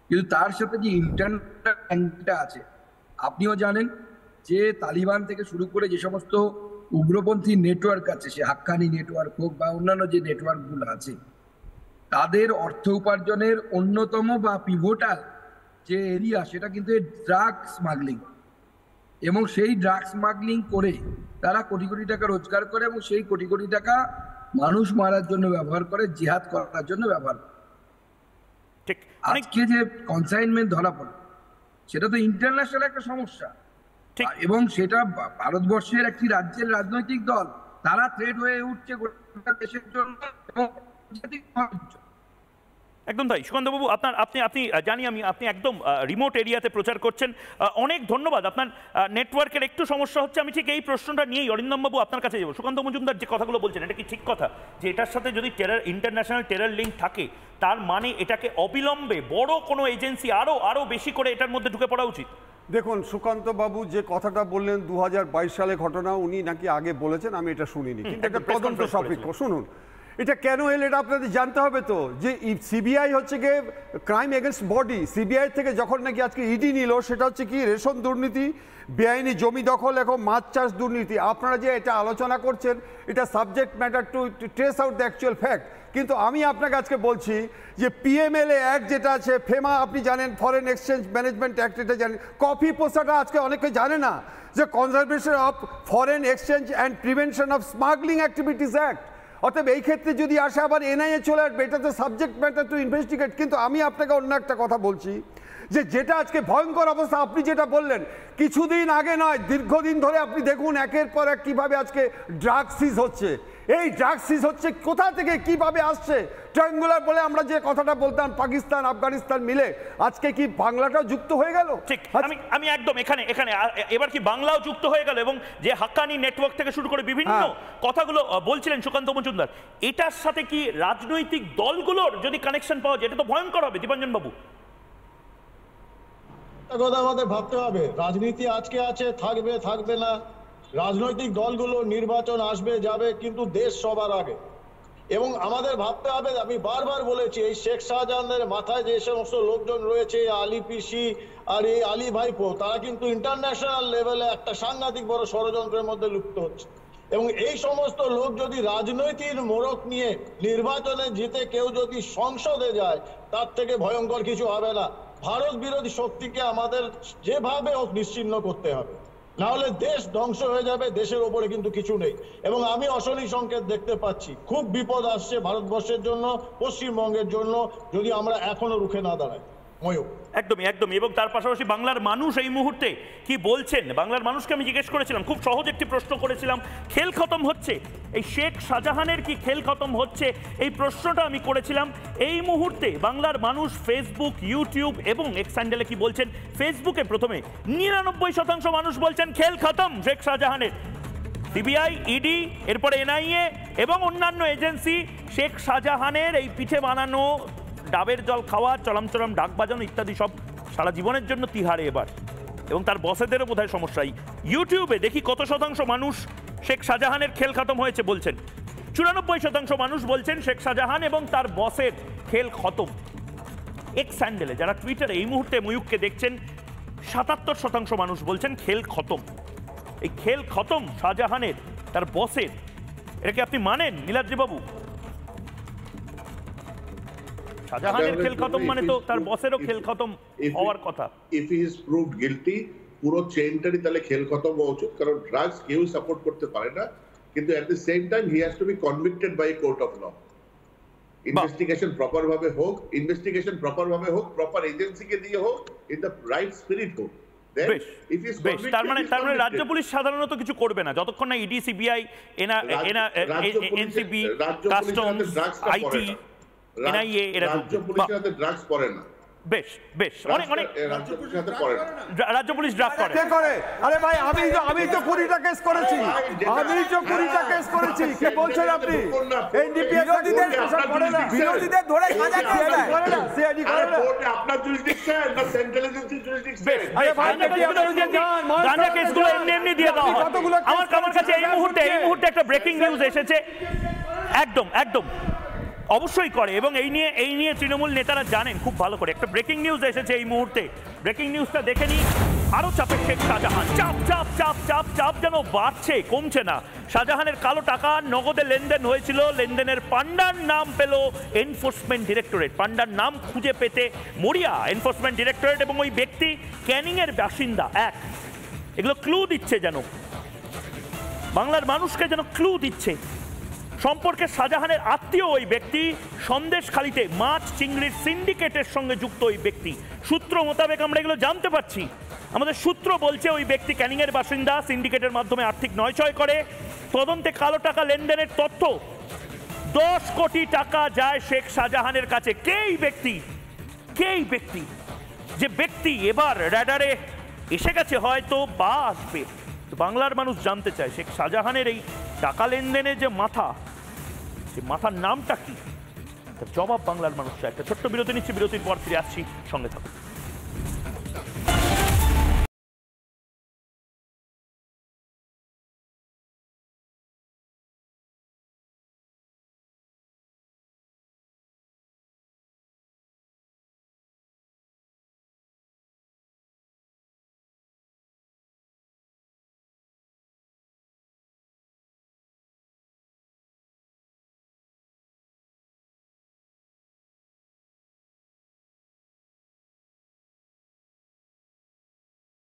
কিন্তু তার সাথে যে ইন্টারনেটটা আছে, আপনিও জানেন যে তালিবান থেকে শুরু করে যে সমস্ত উগ্রপন্থী নেটওয়ার্ক আছে, সে হাক্কানি নেটওয়ার্ক হোক বা অন্যান্য যে নেটওয়ার্কগুলো আছে, তাদের অর্থ উপার্জনের অন্যতম বা পিভোটাল যে এরিয়া সেটা কিন্তু ড্রাগ স্মাগলিং, এবং সেই ড্রাগ স্মাগলিং করে তারা কোটি কোটি টাকা রোজগার করে, এবং সেই কোটি কোটি টাকা মানুষ মারার জন্য ব্যবহার করে, জিহাদ করার জন্য ব্যবহার করে। আজকে যে কনসাইনমেন্ট ধরা পড়ে সেটা তো ইন্টারন্যাশনাল একটা সমস্যা, এবং সেটা ভারতবর্ষের একটি রাজ্যের রাজনৈতিক দল তারা থ্রেট হয়ে উঠছে গোটা দেশের জন্য এবং একদম তাই। সুকান্তবাবু, আপনি জানি আপনি একদম রিমোট এরিয়াতে প্রচার করছেন, অনেক ধন্যবাদ। আপনার নেটওয়ার্কের একটু সমস্যা হচ্ছে, আমি ঠিক এই প্রশ্নটা নিয়েই অরিন্দমবাবু আপনার কাছে যাবো। সুকান্ত মজুমদার যে কথাগুলো বলছেন এটা কি ঠিক কথা যে এটার সাথে যদি ইন্টারন্যাশনাল টেরর লিঙ্ক থাকে তার মানে এটাকে অবিলম্বে বড় কোনো এজেন্সি আরো বেশি করে এটার মধ্যে ঢুকে পড়া উচিত? দেখুন, সুকান্তবাবু যে কথাটা বললেন 2022 সালে ঘটনা, উনি নাকি আগে বলেছেন, আমি এটা শুনিনি, কিন্তু একটা তদন্ত সাপেক্ষ। শুনুন, এটা কেন এলো এটা আপনাদের জানতে হবে তো, যে সিবিআই হচ্ছে গিয়ে ক্রাইম এগেনস্ট বডি, সিবিআই থেকে যখন নাকি আজকে ইডি নিল সেটা হচ্ছে কি রেশন দুর্নীতি, বেআইনি জমি দখল, এখন মাছ চাষ দুর্নীতি। আপনারা যে এটা আলোচনা করছেন এটা subject matter to trace out the actual fact, কিন্তু আমি আপনাকে আজকে বলছি যে পিএমএলএ অ্যাক্ট যেটা আছে, ফেমা আপনি জানেন, ফরেন এক্সচেঞ্জ ম্যানেজমেন্ট অ্যাক্ট, এটা জানেন। কফি পোসাটা আজকে অনেকে জানে না, যে conservation of foreign exchange and prevention of smuggling activities act. অতএব এই ক্ষেত্রে যদি আসে আবার এনআইএ চলে আসবে, এটা তো সাবজেক্ট ম্যাটার টু ইনভেস্টিগেট। কিন্তু আমি আপনাকে অন্য একটা কথা বলছি, যে যেটা আজকে ভয়ঙ্কর অবস্থা, আপনি যেটা বললেন কিছুদিন আগে নয়, দীর্ঘদিন ধরে আপনি দেখুন একের পর এক কীভাবে আজকে ড্রাগ সিজ হচ্ছে। এই ড্রাগ সিজ হচ্ছে কোথা থেকে, কিভাবে আসছে? ট্রায়াঙ্গুলার বলে আমরা যে কথাটা বলতাম, পাকিস্তান আফগানিস্তান মিলে, আজকে কি বাংলাটাও যুক্ত হয়ে গেল? ঠিক, আমি একদম এখানে এবার কি বাংলাও যুক্ত হয়ে গেল, এবং যে হাক্কানি নেটওয়ার্ক থেকে শুরু করে বিভিন্ন কথাগুলো বলছিলেন সুকান্ত মজুমদার, এটার সাথে কি রাজনৈতিক দলগুলোর যদি কানেকশন পাওয়া যায় এটা তো ভয়ঙ্কর হবে। দীপাঞ্জন বাবু, কথা আমাদের ভাবতে হবে, রাজনীতি আজকে আছে, থাকবে না, রাজনৈতিক দলগুলো নির্বাচন আসবে যাবে, কিন্তু দেশ সবার আগে। এবং আমাদের ভাবতে হবে, আমি বারবার বলেছি, এই শেখ শাহজাহানের মাথায় যে সমস্ত লোকজন রয়েছে, আলী পিসি আর এই আলী ভাইপো, তারা কিন্তু ইন্টারন্যাশনাল লেভেলে একটা সাংঘাতিক বড় ষড়যন্ত্রের মধ্যে লিপ্ত হচ্ছে। এবং এই সমস্ত লোক যদি রাজনৈতিক মোড়ক নিয়ে নির্বাচনে জিতে কেউ যদি সংসদে যায়, তার থেকে ভয়ঙ্কর কিছু হবে না। ভারত বিরোধী শক্তিকে আমাদের যেভাবে হোক নিশ্চিহ্ন করতে হবে, না হলে দেশ ধ্বংস হয়ে যাবে, দেশের ওপরে কিন্তু কিছু নেই। এবং আমি অশনি সংকেত দেখতে পাচ্ছি, খুব বিপদ আসছে ভারতবর্ষের জন্য, পশ্চিমবঙ্গের জন্য, যদি আমরা এখনো রুখে না দাঁড়াই। ময়ূর, একদমই একদমই। এবং তার পাশাপাশি বাংলার মানুষ এই মুহূর্তে কি বলছেন, বাংলার মানুষকে আমি জিজ্ঞেস করেছিলাম, খুব সহজ একটি প্রশ্ন করেছিলাম, খেল খতম হচ্ছে এই শেখ শাহজাহানের কি খেল খতম হচ্ছে, এই প্রশ্নটা আমি করেছিলাম। এই মুহূর্তে বাংলার মানুষ ফেসবুক, ইউটিউব এবং এক্স হ্যান্ডেলে কি বলছেন, ফেসবুকে প্রথমে 99% মানুষ বলছেন খেল খতম শেখ শাহজাহানের। সিবিআই, ইডি, এরপরে এনআইএ এবং অন্যান্য এজেন্সি শেখ শাহজাহানের এই পিঠে বানানো ডাবের জল খাওয়া, চরম চরম ডাক বাজানো ইত্যাদি সব সারা জীবনের জন্য তিহারে এবার, এবং তার বসেদেরও বোধহয় সমস্যাই। ইউটিউবে দেখি কত শতাংশ মানুষ শেখ শাহজাহানের খেল খতম হয়েছে বলছেন। 94% মানুষ বলছেন শেখ শাহজাহান এবং তার বসের খেল খতম। এক্স হ্যান্ডেলে যারা টুইটারে এই মুহূর্তে ময়ূককে দেখছেন, 77% মানুষ বলছেন খেল খতম। এই খেল খতম শাহজাহানের, তার বসের, এটাকে আপনি মানেন নীলাদ্রিবাবু? শাহজাহানের খেল খতম মানে তো তার বসেরও খেল খতম হওয়ার কথা। If he is proved guilty, পুরো চেইনটারই তাহলে খেল খতম হওয়া উচিত, কারণ ড্রাগস কেউ সাপোর্ট করতে পারে না, কিন্তু at the same time he has to be convicted by court of law. Investigation proper ভাবে হোক, প্রপার এজেন্সিকে দিয়ে হোক, ইন দ্য রাইট স্পিরিট হোক। তার মানে রাজ্য পুলিশ সাধারণত কিছু করবে না যতক্ষণ না ED, CBI, NCB, customs, IT, NIA এরা ড্রাগস করে না। বেশ বেশ, অনেক অনেক রাজ্য পুলিশ ড্রাফট করে। আরে ভাই, আমি তো 20টা কেস করেছি, কি বলছেন আপনি? এনডিপিএস বিরোধীদের ধরে সাজা করে না, সিআইডি করে না। আপনার জুরিসডিকশন না সেন্ট্রাল এজেন্সি জুরিসডিকশন? আরে ভাই, গাঁজা কেসগুলো এমনি দিয়ে দাও। আমার কাছে এই মুহূর্তে একটা ব্রেকিং নিউজ এসেছে। একদম একদম অবশ্যই করে, এবং এই নিয়ে তৃণমূল নেতারা জানেন খুব ভালো করে। একটা ব্রেকিং নিউজ এসেছে এই মুহূর্তে, ব্রেকিং নিউজটা দেখে নি। আরো চাপে শেখ শাহজাহান, চাপ চাপ চাপ চাপ চাপ যেন বাড়ছে, কমছে না। শাহজাহানের কালো টাকা নগদে লেনদেন হয়েছিল, লেনদেনের পান্ডার নাম পেল এনফোর্সমেন্ট ডিরেক্টরেট। পান্ডার নাম খুঁজে পেতে মরিয়া এনফোর্সমেন্ট ডিরেক্টরেট, এবং ওই ব্যক্তি ক্যানিং এর বাসিন্দা। এগুলো ক্লু দিচ্ছে, যেন বাংলার মানুষকে যেন ক্লু দিচ্ছে সম্পর্কে। শাহজাহানের আত্মীয় ওই ব্যক্তি, সন্দেশখালিতে মাছ চিংড়ির সিন্ডিকেটের সঙ্গে যুক্ত ওই ব্যক্তি। সূত্র মোতাবেক আমরা এগুলো জানতে পারছি, আমাদের সূত্র বলছে ওই ব্যক্তি ক্যানিংয়ের বাসিন্দা, সিন্ডিকেটের মাধ্যমে আর্থিক নয়ছয় করে। তদন্তে কালো টাকা লেনদেনের তথ্য, 10 কোটি টাকা যায় শেখ শাহজাহানের কাছে। কে এই ব্যক্তি? যে ব্যক্তি এবার র্যাডারে এসে গেছে হয়তো, বা আসবে। বাংলার মানুষ জানতে চায় শেখ শাহজাহানের এই টাকা লেনদেনের যে মাথা, সে মাথার নামটা কি? জবাব বাংলার মানুষ চায়। একটা ছোট্ট বিরতি নিচ্ছি, বিরতির পর ফিরে আসছি, সঙ্গে থাকুন।